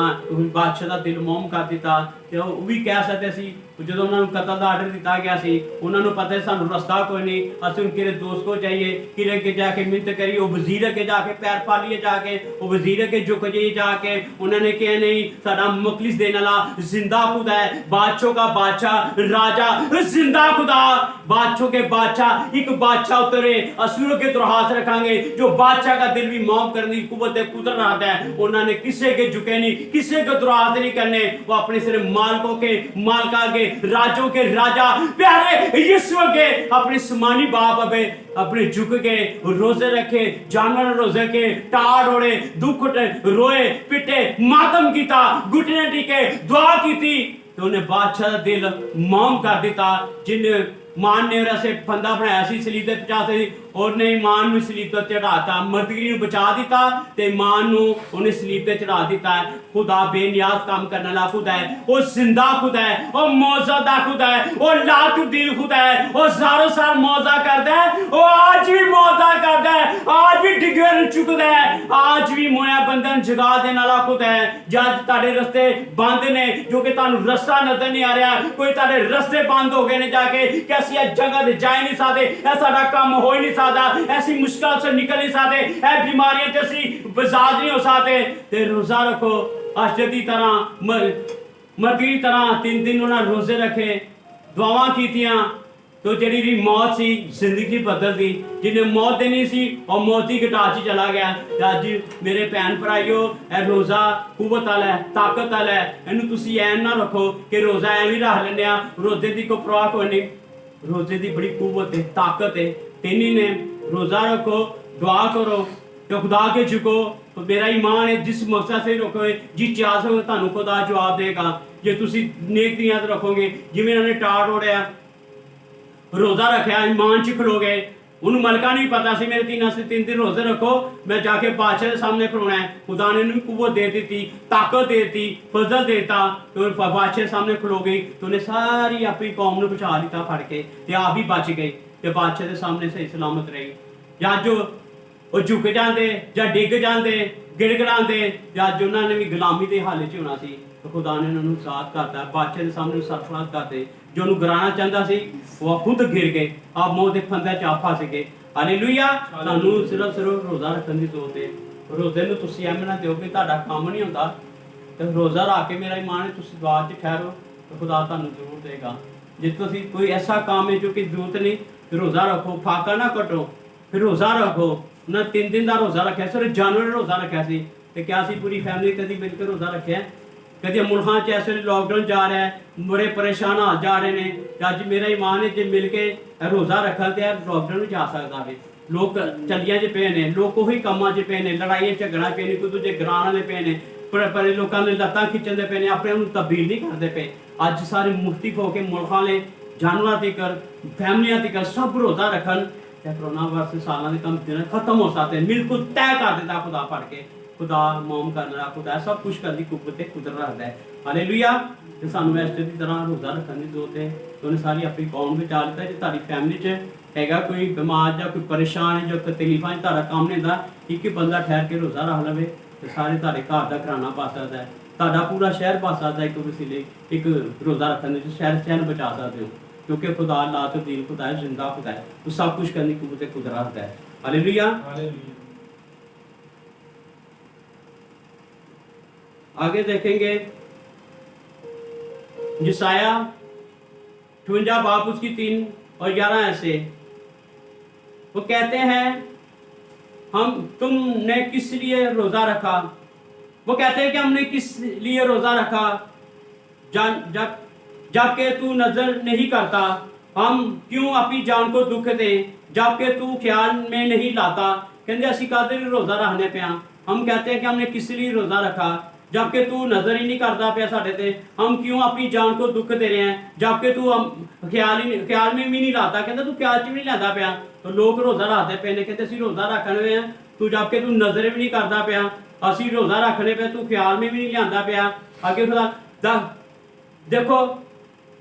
A: बादशाह का दिल मोम कर दिता। तो वो भी कह सकते सी जो उन्होंने कतल का आर्डर दिता गया सी उन्होंने पता है सानू रस्ता कोई नहीं असं किरे दोस्त को जाइए किरे अगे जाके मिन्नत करिए वो वजीर अगे जाके पैर पालिए जाके वो वजीर अगे झुक जाइए जाके उन्होंने कहा नहीं साडा मुखलिस देने वाला जिंदा खुदा है बादशाह का बादशाह राजा जिंदा खुदा बादशाह के बादशाह एक बादशाह उतरे असुर के हाथ रखांगे जो बादशाह का दिल भी मौम करने की कुव्वत कुदरत रखता है। उन्होंने किसी के झुके नहीं किसी के दुरात नहीं करने वो अपने सिर्फ मालकों के मालका के राजों के राजा प्यारे यीशु के अपने समानी बाप अपने झुक के रोजे रखे जानवर रोजे के टाड़ ओढ़े दुख रोए पिटे मातम किया घुटने टिके दुआ की थी तो उन्हें बादशाह का दिल मौम कर दिता। जिन्हें मान ने ऐसे फंदा बनाया सी सलीब ते 50 और ने ईमान नूं सलीब ते चढ़ाता मर्दगी नूं बचा दिता ते ईमान नूं उन्हें सलीब ते चढ़ा दिता। खुदा बेनियाज काम करने वाला खुदा है वो जिंदा खुदा है वो मौजूदा खुदा है वो लातुद्दीन खुदा है वो सारों साल मौजा करता है वो आज भी मौजा करता है आज भी डिगर चुकदा है आज भी मोया बंदन जगा देने वाला खुदा है। जज तुहाडे रस्ते बंद ने जो कि तुहानूं रस्ता नजर नहीं आ रहा कोई तुहाडे रस्ते बंद हो गए ने जाके कि असीं इस जगह ते जा नहीं सकदे ऐ साडा काम हो ही नहीं सकदा ऐसी मुश्किल से निकल नहीं सकते ऐ बीमारियां ते असीं बर्दाश्त नहीं हो सकते। ते रोजा रखो अशर की तरह मर्दी की तरह 3 दिन उन्होंने रोजे रखे दुआवां कीतियां तो जी मौत सी जिंदगी बदल दी जिन्हें मौत देनी सी और मौत की घटाच चला गया। अज मेरे भैन भराइयो ए रोजा कुवत वाला है ताकत वाला है इनू तुसीं ऐन ना रखो कि रोजा एवं रख लेने रोजे की कोई परवाह कोई नहीं रोजे की बड़ी कुवत है ताकत है। तीन ने रोजा रखो दुआ करो तो खुदा के झुको तो मेरा ईमान है जिस मकसद से रखोगे जिस चाह से तुहानूं खुदा जवाब देगा। जे तुसीं नेक नीयत रखोगे जिवें इन्होंने टाड़ ओढ़िया रोजा रखा ईमान च खलोगे उन्होंने मलका नहीं पता सी मेरे 3 दिन रोजे रखो मैं जाके बादशाह के सामने खलोना है। खुदा ने उन्हें कुव्वत दे दी ताकत दे दी फजल देता तो बादशाह के सामने खलो गई तो उन्हें सारी अपनी कौम ने बचा लिता फड़ के आप भी बच गए तो बादशाह के सामने सही सलामत रही। या जो ਉਹ ਝੁਕ ਜਾਂਦੇ ਜਾਂ ਡਿੱਗ ਜਾਂਦੇ, ਗਿੜਗੜਾਉਂਦੇ, ਜਾਂ ਅੱਜ ਉਹਨਾਂ ਨੇ ਵੀ ਗੁਲਾਮੀ ਦੇ ਹਾਲੇ 'ਚ ਹੋਣਾ ਸੀ। ਖੁਦਾ ਨੇ ਉਹਨਾਂ ਨੂੰ ਸਾਥ ਕਰਤਾ, ਬਾਦਸ਼ਾਹ ਦੇ ਸਾਹਮਣੇ ਸਰਫਰਾਜ਼ ਕਰਤੇ। ਜੋ ਉਹਨੂੰ ਗਿਰਾਉਣਾ ਚਾਹੁੰਦਾ ਸੀ ਉਹ ਖੁਦ ਗਿਰ ਗਏ, ਆਪ ਮੌਤ ਦੇ ਫੰਦਿਆਂ 'ਚ ਆ ਫਸ ਗਏ। ਹਾਲੇਲੂਇਆ। ਸਾਨੂੰ ਸਿਰਫ ਰੋਜ਼ਾ ਰੱਖਣ ਦੀ ਜ਼ਰੂਰਤ ਹੈ। ਰੋਜ਼ੇ ਨੂੰ ਤੁਸੀਂ ਐਵੇਂ ਨਾ ਦਿਓ ਕਿ ਤੁਹਾਡਾ ਕੰਮ ਨਹੀਂ ਹੁੰਦਾ, ਤੇ ਰੋਜ਼ਾ ਰੱਖ ਕੇ ਮੇਰਾ ਈਮਾਨ ਹੈ ਤੁਸੀਂ ਬਾਅਦ 'ਚ ਠਹਿਰੋ ਤਾਂ ਖੁਦਾ ਤੁਹਾਨੂੰ ਜ਼ਰੂਰ ਦੇਗਾ। ਜੇ ਤੁਸੀਂ ਕੋਈ ਐਸਾ ਕੰਮ ਹੈ ਜੋ ਕਿ ਜ਼ਰੂਰਤ ਨਹੀਂ, ਰੋਜ਼ਾ ਰੱਖੋ, ਫਾਕਾ ਨਾ ਕੱਟੋ, ਫਿਰ ਰੋਜ਼ਾ ਰੱਖੋ। ਨਾ 3 ਦਿਨ ਦਾ ਰੋਜ਼ਾ ਰੱਖਿਆ, ਸਿਰਫ ਜਾਨਵਰ ਰੋਜ਼ਾ ਰੱਖਿਆ ਸੀ, ਤੇ ਕਿਹਾ ਸੀ ਪੂਰੀ ਫੈਮਿਲੀ ਕਦੀ ਮਿਲ ਕੇ ਰੋਜ਼ਾ ਰੱਖਿਆ। ਕਦੇ ਮੁਲਕਾਂ 'ਚ ਇਸ ਵੇਲੇ ਲੋਕਡਾਊਨ ਜਾ ਰਿਹਾ ਹੈ, ਬੜੇ ਪਰੇਸ਼ਾਨ ਹਾਲ ਜਾ ਰਹੇ ਨੇ, ਤੇ ਅੱਜ ਮੇਰਾ ਈਮਾਨ ਹੈ ਜੇ ਮਿਲ ਕੇ ਰੋਜ਼ਾ ਰੱਖਣ ਤੇ ਲੋਕਡਾਊਨ ਵੀ ਜਾ ਸਕਦਾ ਵੇ। ਲੋਕ ਚੱਲੀਆਂ 'ਚ ਪਏ ਨੇ, ਲੋਕ ਉਹੀ ਕੰਮਾਂ 'ਚ ਪਏ ਨੇ, ਲੜਾਈਆਂ ਝਗੜਾ ਪਏ ਨੇ, ਕੋਈ ਦੂਜੇ ਗਰਾਂ ਵਾਲੇ ਪਏ ਨੇ, ਪਰ ਲੋਕਾਂ ਨੇ ਲੱਤਾਂ ਖਿੱਚਣ ਦੇ ਪਏ ਨੇ, ਆਪਣੇ ਆਪ ਨੂੰ ਤਬਦੀਲ ਨਹੀਂ ਕਰਦੇ ਪਏ। ਅੱਜ ਸਾਰੇ ਮੁਖਤਿਫ ਹੋ ਕੇ ਮੁਲਕਾਂ ਵਾਲੇ ਜਾਨਵਰਾਂ ਤੀਕਰ, ਫੈਮਲੀਆਂ ਤੀਕਰ ਸਭ ਰੋਜ਼ਾ ਰੱਖਣ ਤੇ ਕਰੋਨਾ ਵਾਇਰਸ ਸਾਲਾਂ ਦੇ ਕੰਮ ਦਿਨ ਖਤਮ ਹੋ ਸਕਦੇ, ਬਿਲਕੁਲ ਤੈਅ ਕਰ ਦਿੱਤਾ ਖੁਦਾ ਫੜ ਕੇ। ਖੁਦਾ ਮੌਮ ਕਰਨ ਵਾਲਾ ਖੁਦਾ ਸਭ ਕੁਝ ਕਰਨ ਦੀ ਕੁਵਤ ਤੇ ਕੁਦਰਤ ਰੱਖਦਾ ਹੈ। ਹਾਲੇਲੂਇਆ। ਤੇ ਸਾਨੂੰ ਇਸ ਦੀ ਤਰ੍ਹਾਂ ਰੋਜ਼ਾ ਰੱਖਣ ਦੀ ਜ਼ਰੂਰਤ ਹੈ। ਉਹਨੇ ਸਾਰੀ ਆਪਣੀ ਕੌਮ ਵਿੱਚ ਆ ਲਿੱਤਾ। ਜੇ ਤੁਹਾਡੀ ਫੈਮਿਲੀ 'ਚ ਹੈਗਾ ਕੋਈ ਬਿਮਾਰ ਜਾਂ ਕੋਈ ਪਰੇਸ਼ਾਨ ਹੈ, ਜੋ ਤਕਲੀਫਾਂ 'ਚ ਤੁਹਾਡਾ ਕੰਮ ਨਹੀਂ ਹੁੰਦਾ, ਇੱਕ ਬੰਦਾ ਠਹਿਰ ਕੇ ਰੋਜ਼ਾ ਰੱਖ ਲਵੇ ਤੇ ਸਾਰੇ ਤੁਹਾਡੇ ਘਰ ਦਾ ਘਰਾਣਾ ਪਾ ਸਕਦਾ ਹੈ, ਤੁਹਾਡਾ ਪੂਰਾ ਸ਼ਹਿਰ ਪਾ ਸਕਦਾ ਹੈ। ਇੱਕ ਵਸੀਲੇ ਇੱਕ ਰੋਜ਼ਾ ਰੱਖਣ ਦੇ ਵਿੱਚ ਸ਼ਹਿਰ ਬਚਾ ਸਕਦੇ ਹੋ, क्योंकि खुदा ला तब्दील खुदा है, जिंदा खुदा है, वो सब कुछ करने की कुव्वत कुदरत है। हालेलुया। आगे देखेंगे यशायाह 58 बाब उसकी 3 और 11 ऐसे वो कहते हैं, हम तुमने किस लिए रोजा रखा। वो कहते हैं कि हमने किस लिए रोजा रखा, जबकि तू नजर नहीं करता, हम क्यों अपनी जान को दुख दे, जबकि तू ख्याल में नहीं लाता। कहते असी कादे रोज़ा रखने पे, हम कहते हैं कि हमने किस लिए रोज़ा रखा, जबकि तू नजर ही नहीं करता पे साढ़े ते। हम क्यों अपनी जान को दुख दे रहे हैं, जबकि तू ख्याल में भी नहीं लाता। कहते तू ख्याल च भी नहीं लाता पाया। तो लोग रोज़ा रखते पे ने, कहते असी रोज़ा रखने पे तू, जबकि तू नजर भी नहीं करता पाया। असी रोज़ा रखने पे तू ख्याल में भी नहीं लिया पाया। आगे खुदा देखो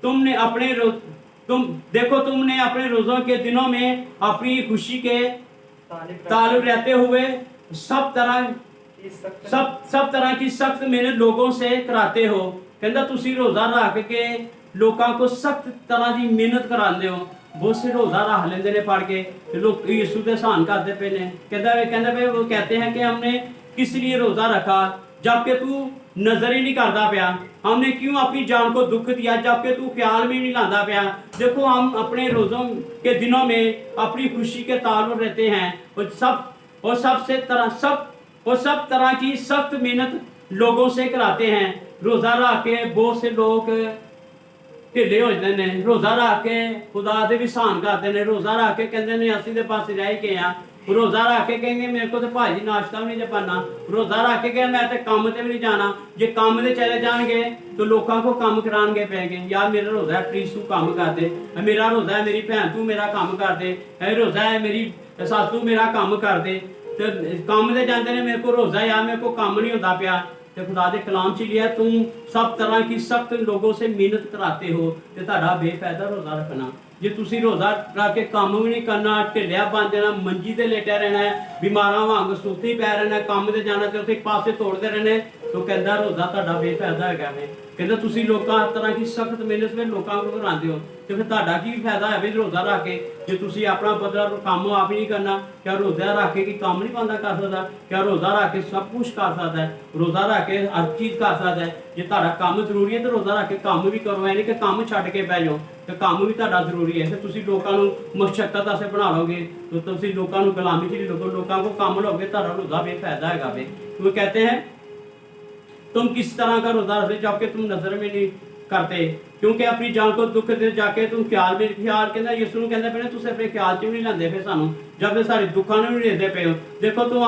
A: तुमने अपने रोज़ों के दिनों में अपनी खुशी के ताल्लुक रहते हुए सब तरह की सख्त मेहनत लोगों से कराते हो। कहता तुसी रोज़ा रख के लोगों को सख्त तरह की मेहनत कराते हो। बहुत से रोज़ा रख लेंगे ने पढ़ के, लोग यीशु के सहन करते पे ने। कहता वो कहते हैं कि हमने किस लिए रोज़ा रखा, जबकि तू नजर ही नहीं करता पाया। हमने क्यों अपनी जान को दुख दिया, जबकि तू ख्याल में नहीं लाता पाया। देखो हम अपने रोज़ों के दिनों में अपनी खुशी के ताल्लुक रहते हैं और सब तरह की सख्त मेहनत लोगों से कराते हैं। रोज़ा रख के बहुत से लोग ढिले हो जाते हैं, रोज़ा रख के खुदा दे भी सहन करते हैं, रोज़ा रख के कहते हैं असी दे पास रह के आ, रोज़ा रख के कहेंगे मेरे को तो भाजी नाश्ता भी नहीं पाना, रोज़ा रख के कहें मैं तो काम से भी नहीं जाना। जे काम से चले जाएंगे तो लोगों को काम कराने पेंगे, यार मेरा रोज़ा है प्लीज तू काम कर दे, मेरा रोज़ा है मेरी भैन तू मेरा काम कर दे, रोज़ा है मेरी सस तू मेरा काम कर दे। तो काम से जाते हैं मेरे को रोज़ा यार मेरे को काम नहीं होता पाया। तो खुदा के कलाम च लिया तुम सब तरह की सख्त लोगों से मेहनत कराते हो, तो तुहाडा बेफायदा रोज़ा रखना। जे तुसी रोज़ा रख के काम भी नहीं करना, ढिलिया बन जाना, मंजी ते लेटा रहना है, बीमारां वांग सुस्ती पै रहना, काम ते जाना ते उत्थे पासे तोड़ते रहने, तो कहता रोज़ा तुहाडा बेफायदा है। कहता तुसी लोकां तरह की सख्त मेहनत में लोकां को करांदे हो, तो फिर तुहाडा की फायदा है रोज़ा रख के जे तुसी अपना बदला काम आप ही नहीं करना। क्या रोज़ा रख के काम नहीं बंदा कर सकता? क्या रोज़ा रख के सब कुछ कर सकता है? रोज़ा रख के हर चीज़ कर सकता है। जे तुहाडा काम जरूरी है तो रोज़ा रख के काम भी करो, यानी कि काम छड्ड के पै जाओ, तो काम भी तुहाडा जरूरी है। फिर तुसी लोकां नूं मशक्कत आसे बना लोगे, तो तुसी लोकां नूं गुलामी च लोगो, लोकां को काम लोगे, तुहाडा रोज़ा बेफायदा हैगा वे। वो कहते हैं तुम किस तरह का रोज़ा रखते जबकि तुम नजर में नहीं करते, क्योंकि अपनी जान को दुख दे जाके तुम ख्याल कहता यीशु नूं कहंदे पे तुसीं अपने ख्याल च भी नहीं लैंदे फिर सानूं, जब सारे दुखों में भी देते पे हो। देखो तुम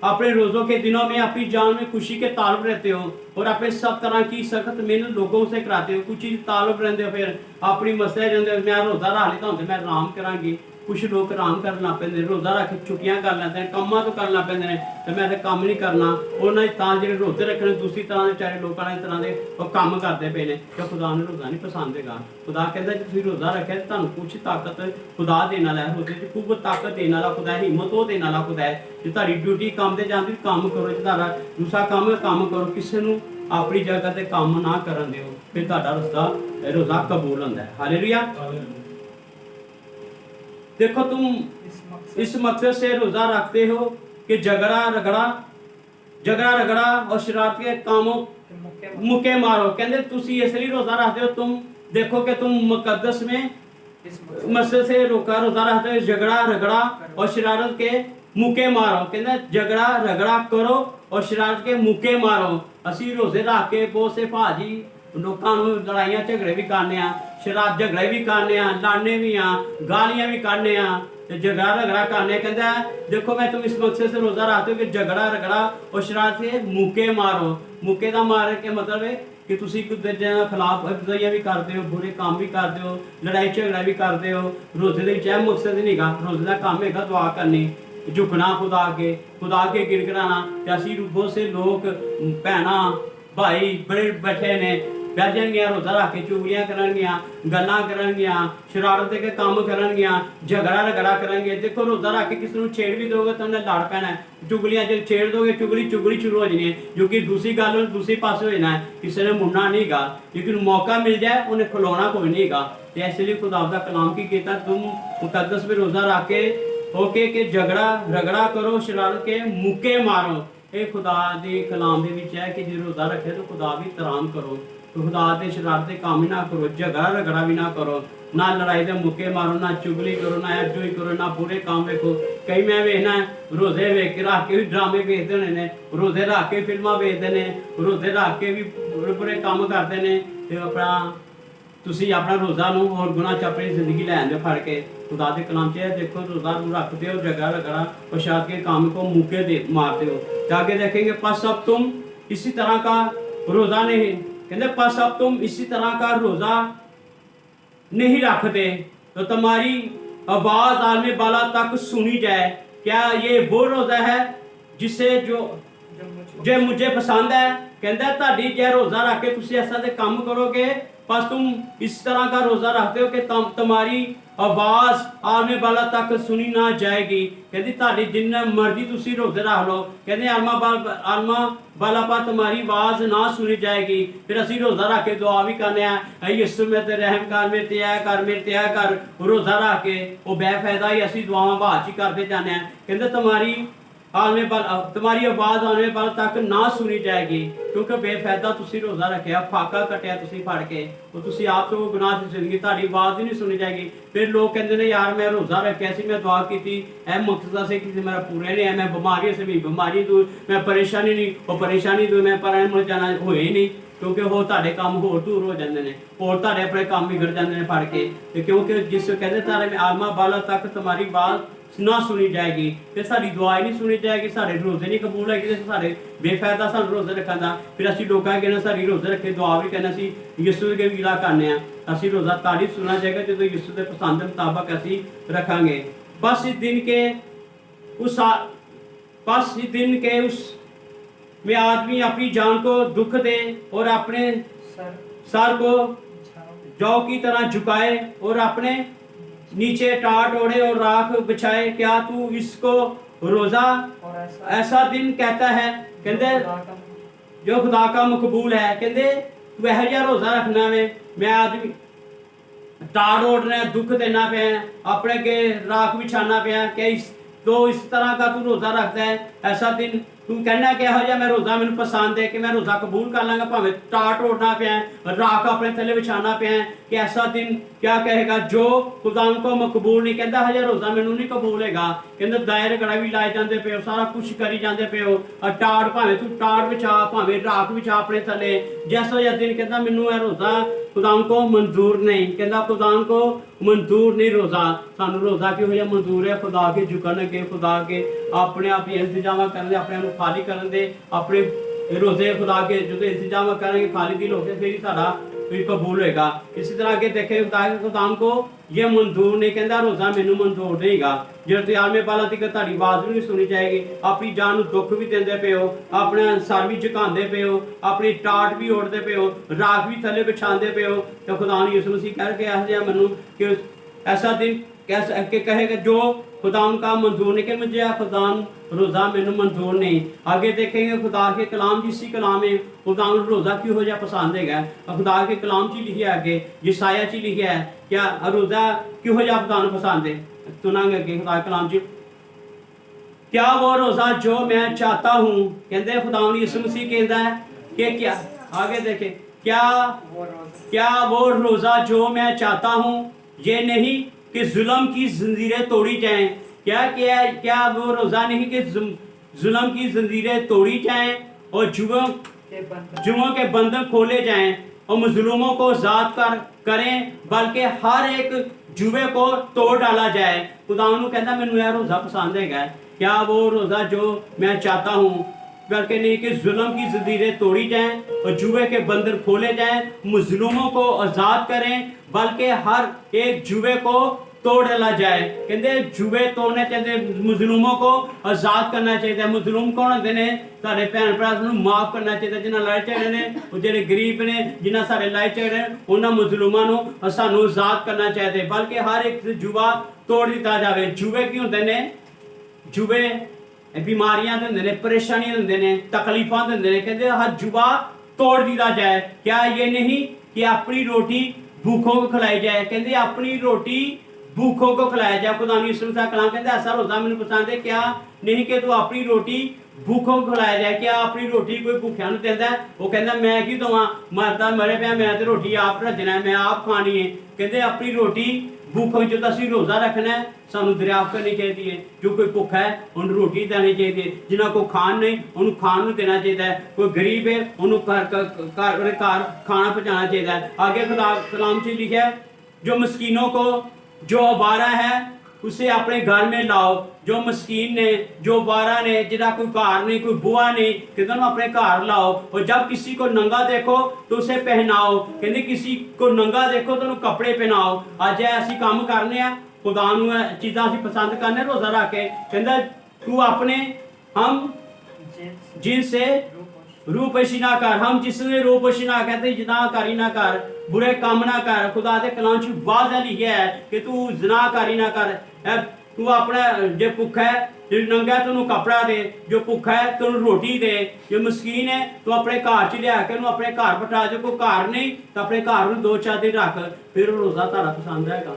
A: अपने रोज़ों के दिनों में अपनी जान में खुशी के ताल्लुक रहते हो और अपने सब तरह की सख्त मेहनत लोगों से कराते हो। कुछ चीज़ ताल्लुक रहते हो, फिर अपनी मसले रहते हो, मैं रोज़ा रख लेता हूँ मैं आराम करांगी, ਕੁਝ ਲੋਕ ਆਰਾਮ ਕਰਨ ਲੱਗ ਪੈਂਦੇ ਨੇ, ਰੋਜ਼ਾ ਰੱਖ ਕੇ ਛੁੱਟੀਆਂ ਕਰ ਲੈਂਦੇ ਨੇ, ਕੰਮਾਂ ਤੋਂ ਕਰਨ ਲੱਗ ਪੈਂਦੇ ਨੇ ਤੇ ਮੈਂ ਤਾਂ ਕੰਮ ਨਹੀਂ ਕਰਨਾ। ਉਹਨਾਂ ਦੀ ਤਾਂ ਜਿਹੜੇ ਰੋਜ਼ੇ ਰੱਖਣੇ ਦੂਸਰੀ ਤਰ੍ਹਾਂ ਦੇ ਵਿਚਾਰੇ ਲੋਕਾਂ ਨੇ ਇਸ ਤਰ੍ਹਾਂ ਦੇ ਉਹ ਕੰਮ ਕਰਦੇ ਪਏ ਨੇ ਕਿ ਖੁਦਾ ਨੂੰ ਰੋਜ਼ਾ ਨਹੀਂ ਪਸੰਦ ਹੈਗਾ। ਖੁਦਾ ਕਹਿੰਦਾ ਜੇ ਤੁਸੀਂ ਰੋਜ਼ਾ ਰੱਖਿਆ ਤਾਂ ਤੁਹਾਨੂੰ ਕੁਛ ਤਾਕਤ ਖੁਦਾ ਦੇਣ ਵਾਲਾ ਹੈ, ਰੋਜ਼ੇ 'ਚ ਖੂਬ ਤਾਕਤ ਦੇਣ ਵਾਲਾ ਖੁਦਾ ਹੈ, ਹਿੰਮਤ ਉਹ ਦੇਣ ਵਾਲਾ ਖੁਦਾ ਹੈ। ਜੇ ਤੁਹਾਡੀ ਡਿਊਟੀ ਕੰਮ ਤੇ ਜਾਂਦੀ ਕੰਮ ਕਰੋ, ਜੇ ਤੁਹਾਡਾ ਦੂਸਰਾ ਕੰਮ ਕਰੋ, ਕਿਸੇ ਨੂੰ ਆਪਣੀ ਜਗ੍ਹਾ ਤੇ ਕੰਮ ਨਾ ਕਰਨ ਦਿਓ, ਫਿਰ ਤੁਹਾਡਾ ਰੋਜ਼ਾ ਕਬੂਲ ਹੁੰਦਾ है। हालेलुया। देखो तुम इस मकसद से रोजा रखते हो कि झगड़ा रगड़ा और शरारत के कामों मुक्के मारो। कहते तुसी इसलिए रोजा रखते हो, तुम देखो कि तुम मुकद्दस में मकसद से रोजा रखते हो, झगड़ा रगड़ा और शरारत के मुक्के मारो। कहते झगड़ा रगड़ा करो और शरारत के मुक्के मारो। असी रोजे रख के बहुत से भाजी लोगों ਨੂੰ ਲੜਾਈਆਂ ਝਗੜੇ ਵੀ ਕਰਨੇ ਆ, ਸ਼ਰਾਬ ਝਗੜੇ ਵੀ ਕਰਨੇ ਆ, ਲੜਨੇ ਵੀ ਆ, ਗਾਲੀਆਂ ਵੀ ਕਰਨੇ ਆ ਤੇ ਝਗੜਾ ਰਗੜਾ ਕਰਨੇ। ਕਹਿੰਦਾ ਦੇਖੋ मैं तुम इस मकसद से रोजा रखते हो कि झगड़ा रगड़ा और शरारत के मुक्के मारो। मुक्के ਦਾ ਮਾਰ ਕੇ ਮਤਲਬ ਹੈ ਕਿ ਤੁਸੀਂ ਇੱਕ ਦੂਜੇ ਦੇ ਖਿਲਾਫ ਵਰਜ਼ੀਆਂ ਵੀ ਕਰਦੇ ਹੋ, ਬੁਰੇ ਕੰਮ ਵੀ ਕਰਦੇ ਹੋ, ਲੜਾਈ ਝਗੜਾ ਵੀ ਕਰਦੇ ਹੋ। ਰੋਜ਼ੇ ਦੇ ਵਿੱਚ ਇਹ ਮਕਸਦ ਨਹੀਂ ਹੈਗਾ, ਰੋਜ਼ੇ ਦਾ ਕੰਮ ਹੈਗਾ ਦੁਆ ਕਰਨੀ, ਝੁਕਣਾ ਖੁਦਾ ਅੱਗੇ ਗਿੜਗੜਾਣਾ। ਤੇ ਅਸੀਂ ਬਹੁਤ ਸੇ ਲੋਕ ਭੈਣਾਂ ਭਾਈ ਬੜੇ ਬੈਠੇ ਨੇ, ਬਹਿ ਜਾਣਗੀਆਂ ਰੋਜ਼ਾ ਰੱਖ ਕੇ, ਚੁਗਲੀਆਂ ਕਰਨਗੀਆਂ, ਗੱਲਾਂ ਕਰਨਗੀਆਂ, ਸ਼ਰਾਰਤ ਦੇ ਕੰਮ ਕਰਨਗੀਆਂ, ਝਗੜਾ ਰਗੜਾ ਕਰਨਗੇ। ਦੇਖੋ ਰੋਜ਼ਾ ਰੱਖ ਕੇ ਕਿਸੇ ਨੂੰ ਛੇੜ ਵੀ ਦੋਗੇ ਤਾਂ ਉਹਨੇ ਲੜ ਪੈਣਾ। ਚੁਗਲੀਆਂ ਜੇ ਛੇੜ ਦੋਗੇ ਚੁਗਲੀ ਸ਼ੁਰੂ ਹੋ ਜਾਣੀ ਹੈ, ਜੋ ਕਿ ਦੂਸਰੀ ਗੱਲ ਦੂਸਰੀ ਪਾਸੇ ਹੋ ਜਾਣਾ ਹੈ। ਕਿਸੇ ਨੇ ਮੁੜਨਾ ਨਹੀਂ ਹੈਗਾ, ਲੇਕਿਨ ਮੌਕਾ ਮਿਲ ਜਾਏ ਉਹਨੇ ਖਲੋਣਾ ਕੋਈ ਨਹੀਂ ਹੈਗਾ। ਤੇ ਇਸ ਲਈ ਖੁਦਾ ਦਾ ਕਲਾਮ ਕੀ ਕੀਤਾ, ਤੁਮ ਮੁਕੱਦਸ ਵਿੱਚ ਰੋਜ਼ਾ ਰੱਖ ਕੇ ਹੋਕੇ ਕਿ झगड़ा रगड़ा करो, शरारत के मुक्के मारो। ये खुदा के कलाम ਦੇ ਵਿੱਚ ਹੈ ਕਿ ਜੇ ਰੋਜ਼ਾ ਰੱਖੇ ਤਾਂ ਖੁਦਾ ਵੀ ਤਰਾਮ ਕਰੋ, ਖੁਦਾ ਦੇ ਸ਼ਰਾਰਤ ਦੇ ਕੰਮ ਨਾ ਕਰੋ, ਝਗੜਾ ਰਗੜਾ ਵੀ ਨਾ ਕਰੋ, ਨਾ ਲੜਾਈ ਦੇ ਮੁੱਕੇ ਮਾਰੋ, ਨਾ ਚੁਗਲੀ ਕਰੋ, ਨਾ ਐਜੋਈ ਕਰੋ, ਨਾ ਬੁਰੇ ਕੰਮ ਵੇਖੋ। ਕਈ ਮੈਂ ਵੇਖਣਾ ਰੋਜ਼ੇ ਵੇਖ ਕੇ ਰੱਖ ਕੇ ਵੀ ਡਰਾਮੇ ਵੇਖਦੇ ਹੋਣੇ ਨੇ, ਰੋਜ਼ੇ ਰੱਖ ਕੇ ਫਿਲਮਾਂ ਵੇਖਦੇ ਨੇ, ਰੋਜ਼ੇ ਰੱਖ ਕੇ ਵੀ ਬੁਰੇ ਕੰਮ ਕਰਦੇ ਨੇ। ਤੇ ਤੁਸੀਂ ਆਪਣਾ ਰੋਜ਼ਾ ਨੂੰ ਹੋਰ ਗੁਨਾਹ ਚ ਆਪਣੀ ਜ਼ਿੰਦਗੀ ਲੈ ਆਂਦੇ ਫੜ ਕੇ। खुदा के कलाम से देखो रोजा रखते हो, झगड़ा रगड़ा और शरारत के काम को मुक्के दे मारते हो। आगे देखेंगे पस अब तुम इसी तरह का रोजा नहीं, कहते पस अब तुम इसी तरह का रोजा नहीं रखते तो तुम्हारी आवाज आलमे बाला तक सुनी जाए। क्या ये वो रोजा है जिसे जो मुझे पसंद है। कहता ਤੁਹਾਡੀ ਜੇ रोजा रख के तुम ऐसा दे काम करोगे, बस तुम इस तरह का रोजा रखते हो कि तुम्हारी आवाज आने वाला तक सुनी ना जाएगी। कहती ਤੁਹਾਡੀ जिन्ना मर्जी तुसी रोजे रख लो, कहते आलमा वाला पर तुम्हारी आवाज ना सुनी जाएगी। फिर असी रोजा रख के दुआ भी करने हैं, यीशु में ते रहम कर, मेरे ते ऐ कर, मेरे ते ऐ कर। रोजा रख के वो बेफायदा ही असी दुआवां बात ही करते जाने हैं। कहते तुम्हारी आवाज आने वाला तक ना सुनी जाएगी, क्योंकि बेफायदा तुसी रोजा रखिया, फाका कटिया तुसी फड़ के, वो तुसी आप तो गुनाह दी जिंदगी ਤੁਹਾਡੀ आवाज ही नहीं सुनी जाएगी। फिर लोग कहते हैं यार मैं रोजा रखिया सी, मैं दुआ की थी, ऐ मकसद से कि मेरा पूरे नहीं है, मैं बीमारी से भी बीमारी दूर, मैं परेशानी नहीं वो परेशानी दूर, मैं पर मुझे जाना होए ही नहीं, क्योंकि वो ਤੁਹਾਡੇ ਕੰਮ ਹੋਰ ਦੂਰ ਹੋ ਜਾਂਦੇ ਨੇ, ਹੋਰ ਤੁਹਾਡੇ ਆਪਣੇ ਕੰਮ ਵਿਗੜ ਜਾਂਦੇ ਨੇ ਫੜ ਕੇ। ਤੇ ਕਿਉਂਕਿ ਜਿਸ ਕਹਿੰਦੇ ਤਾਰੇ ਮੈਂ ਆਲਮਾ ਬਾਲਾ ਤੱਕ तुम्हारी आवाज ना सुनी जाएगी, ਤੇ ਸਾਡੀ ਦੁਆ ਹੀ ਨਹੀਂ ਸੁਣੀ ਜਾਏਗੀ, ਸਾਡੇ ਰੋਜ਼ੇ ਨਹੀਂ ਕਬੂਲ ਹੈਗੇ, ਤੇ ਸਾਡੇ ਬੇਫਾਇਦਾ ਸਾਨੂੰ ਰੋਜ਼ੇ ਰੱਖਣ ਦਾ। ਫਿਰ ਅਸੀਂ ਲੋਕਾਂ ਕਹਿੰਦੇ ਸਾਡੀ ਰੋਜ਼ੇ ਰੱਖੇ ਦੁਆ ਵੀ ਕਹਿੰਦੇ ਅਸੀਂ ਯਿਸੂ ਦੇ ਵਿਲਾ ਕਰਨੇ ਆ। ਅਸੀਂ ਰੋਜ਼ਾ ਤਾੜੀ ਸੁਣਾ ਜਾਏਗਾ ਜਦੋਂ ਯਿਸੂ ਦੇ ਪਸੰਦ ਮੁਤਾਬਕ ਅਸੀਂ ਰੱਖਾਂਗੇ। बस इस दिन के उस में आदमी अपनी जान को दुख दे और अपने सर को जौ की तरह झुकाए और अपने नीचे टाट ओढ़े और राख बिछाए। क्या तू इसको रोजा ऐसा दिन कहता है, कहते जो खुदा का मकबूल है। कहते तू यह जिहा रोजा रखना वे, मैं आदमी टाट ओढ़ना दुख देना पे, अपने के राख बिछाना पे, क्या इस तरह का तू रोजा रखता है। ऐसा दिन तू कहना कि यह मैं रोजा मैंने पसंद है कि मैं रोजा कबूल कर लाँगा, भावें टाट ओढ़ना पे, राख अपने थले बिछाना पे, कि ऐसा दिन क्या कहेगा जो खुदा को मकबूल नहीं। कहता हजे रोजा मैनू नहीं कबूल है। कहते दायर गड़ा भी लाए जाते पे हो, सारा कुछ करी जाते पे हो, टाट भावें तू टाट बिछा, भावें राख बिछा अपने थले, जैसा या दिन कहता मैनू यह रोजा खुदा को मंजूर नहीं। कहता खुदा को मंजूर नहीं रोजा। सानू रोजा क्यों हो मंजूर है, खुदा के झुकन के, खुदा के अपने आप ही इंतजाम करने, अपने आप खाली करने दे, अपने रोजे खुदा के जो इंतजाम करेंगे खाली दिल होकर, फिर ही साडा ਵੀ ਕਬੂਲ ਹੋਏਗਾ। ਇਸੇ ਤਰ੍ਹਾਂ ਅੱਗੇ ਦੇਖੇ ਖੁਦਾਮ ਕੋ ਇਹ ਮਨਜ਼ੂਰ ਨਹੀਂ, ਕਹਿੰਦਾ ਰੋਜ਼ਾ ਮੈਨੂੰ ਮਨਜ਼ੂਰ ਨਹੀਂਗਾ। ਜੇ ਤੁਸੀਂ ਆਲਮੇ ਪਾਲਾਂ ਤੱਕ ਤੁਹਾਡੀ ਆਵਾਜ਼ ਵੀ ਨਹੀਂ ਸੁਣੀ ਜਾਏਗੀ, ਆਪਣੀ ਜਾਨ ਨੂੰ ਦੁੱਖ ਵੀ ਦਿੰਦੇ ਪਏ ਹੋ, ਆਪਣਾ ਸਰ ਵੀ ਝੁਕਾਉਂਦੇ ਪਏ ਹੋ, ਆਪਣੀ ਟਾਟ ਵੀ ਓੜਦੇ ਪਏ ਹੋ, ਰਾਖ ਵੀ ਥੱਲੇ ਵਿਛਾਉਂਦੇ ਪਏ ਹੋ, ਤੇ ਖੁਦਾ ਨੇ ਯਿਸੂ ਮਸੀਹ ਕਹਿ ਕੇ ਇਹੋ ਜਿਹਾ ਮੈਨੂੰ ਕਿ ऐसा दिन कैसे के कहेगा जो खुदा का मंजूर नहीं, कि मुझे खुदा रोज़ा मैनू मंजूर नहीं। आगे देखेंगे खुदा के कलाम जिसी कलाम है खुदा रोज़ा क्यों जा पसंद है, खुदा के कलाम च लिखा है, आगे यशाया च लिखा है क्या रोज़ा क्यों जा खुदा पसंद है। सुनांगे अगे खुदा के कलाम च, क्या वो रोज़ा जो मैं चाहता हूँ, कहते खुदा यीशु मसीह कहता है कि क्या, आगे देखे क्या वो रोज़ा जो मैं चाहता हूँ ये नहीं कि जुल्म की जंजीरें तोड़ी जाएं। क्या वो रोज़ा नहीं कि जुल्म की जंजीरें तोड़ी जाएं और जुओं के बंधन खोले जाएं और मजलूमों को आज़ाद करें, बल्कि हर एक जुए को तोड़ डाला जाए। खुदा कहता मैनू यह रोज़ा पसंद है। क्या वो रोज़ा जो मैं चाहता हूँ, बल्कि नहीं कि जुल्म की जंजीरें तोड़ी जाएं और जुए के बंधन खोले जाएं, मजलूमों को आज़ाद करें, बल्कि हर एक जुए को तोड़ डाला जाए। कहते जुए तोड़ने चाहिए, मजलूमों को आज़ाद करना चाहिए। मजलूम कौन होते हैं? साढ़े भैन भरा माफ़ करना चाहिए, जिन्हें लड़ाई झगड़े ने, जो गरीब ने, जिन्हें साढ़े लड़ाई झगड़े उन्होंने मजलूमों को सानू आज़ाद करना चाहिए, बल्कि हर एक जुआ तोड़ दिता जाए। जुए की होंगे ने, जुए बीमारियां देंदे ने, परेशानियां देंदे ने, तकलीफां देंदे ने, कहते हर जुआ तोड़ दिया जाए। क्या ये नहीं कि अपनी रोटी भूखों को खिलाई जाए, कहते अपनी रोटी भूखों को खिलाया जाए। खुदा ने यीशु मसीह कलाम कहते ऐसा रोज़ा मैंने पसंद है, क्या नहीं कि तू अपनी रोटी भूखों को खिलाया जाए। क्या अपनी रोटी कोई भूखिया नहीं देता है? वो कहता मैं की दवा, मरता मरे पे मैं तो रोटी आप रखना है, मैं आप खानी है। कहते अपनी रोटी भूखों जो असं रोज़ा रखना है, सानू दरियाफ्त करनी चाहिए। जो कोई भुखा है उन्हें रोटी देनी चाहिए, जिन्हें को खान नहीं उन्होंने खान देना चाहिए, कोई गरीब है उन्होंने घर खाना पहुँचाना चाहिए। आगे खुदा कलाम से लिखा है जो मस्कीनों को, जो आवारा है उसे अपने घर में लाओ। जो मस्कीन ने, जो आवारा ने, जिन्हें कोई घर नहीं, कोई बुआ नहीं, कहते उन्हें अपने घर लाओ। और जब किसी को नंगा देखो तो उसे पहनाओ, कहते किसी को नंगा देखो तो उन्हें कपड़े पहनाओ। अज ऐसी काम करने आ, खुदा चीज़ा असी पसंद करने रोज़ा रख के। कहता तू अपने हम जिनसे रूपशी ना कर, हम जिसने रूपशी ना कहते जनाकारी ना कर, बुरे काम ना कर। खुदा के कलाम च वाज़ह लिखा है कि तू जनाकारी ना कर। तू अपना जो भुखा है, जो नंगा है तो कपड़ा दे, जो भुखा है तो रोटी दे, जो मस्कीन है तो अपने घर च लिया के अपने घर बिठा। जो कोई घर नहीं तो अपने घर में 2-4 दिन रख, फिर रोज़ा तारा पसंद आएगा।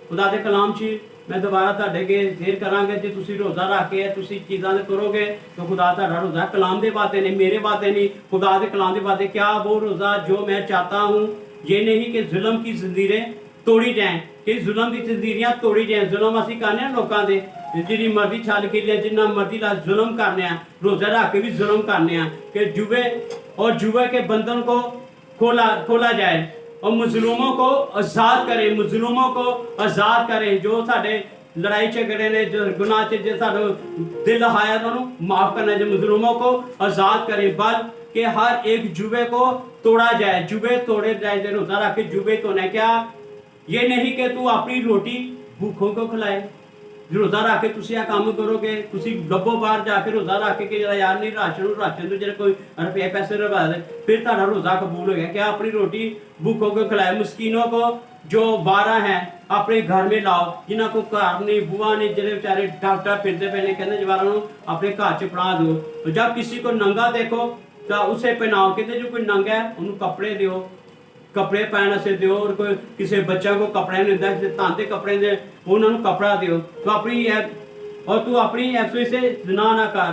A: खुदा के कलाम च मैं दोबारा ਤੁਹਾਡੇ के शेयर करांगे, जे तुसी रोज़ा रख के तुसी चीज़ां करोगे तो खुदा तारा रोज़ा कलाम दे वादे नहीं, मेरे वादे नहीं, खुदा के कलाम दे वादे। क्या वो रोज़ा जो मैं चाहता हूँ ये नहीं कि जुल्म की जंजीरें तोड़ी जाएं, कि जुल्म की जंजीरियां तोड़ी जाएं। जुल्म असीं करने लोगों के, जिन्नी मर्जी छल के लिया, जिन्ना मर्जी ला जुल्म करने, रोज़ा रख के भी जुल्म करने, कि जुए और जुए के बंधन को खोला जाए और मजलूमों को आज़ाद करें, मजलूमों को आज़ाद करें। जो साढ़े लड़ाई झगड़े ने, जो गुनाह च जो साढ़े दिल आया उन्होंने माफ़ करना, जो मजलूमों को आज़ाद करें, बल्कि हर एक जुबे को तोड़ा जाए। जुबे तोड़े जाए, रोज़ा रख के जुबे तोड़ना। क्या ये नहीं कि तू अपनी रोटी भूखों को खिलाए। रोज़ा रख के तुसी आ काम करोगे, तुसी लब्बो बाहर जाके रोज़ा रख के यार नहीं राशन तो जो कोई रुपये पैसे रवा दे, फिर तारा रोज़ा कबूल हो गया। क्या अपनी रोटी भूखों को खिलाए, मस्कीनों को जो बारह हैं अपने घर में लाओ, जिन्हों को घर नहीं, बुआ नहीं, जिन्हें बेचारे डॉक्टर फिरते पे ने, कहते जवारों अपने घर च पढ़ा दो। तो जब किसी को नंगा देखो तो उसे पहनाओ, कहते जो कोई नंगा है उन्होंने कपड़े दो, कपड़े पहनने से दो। और कोई किसी बच्चा को कपड़े नहीं देता, किसी तांते कपड़े दे उन्होंने कपड़ा दो। तो अपनी और तू अपनी ऐसे से जना ना कर,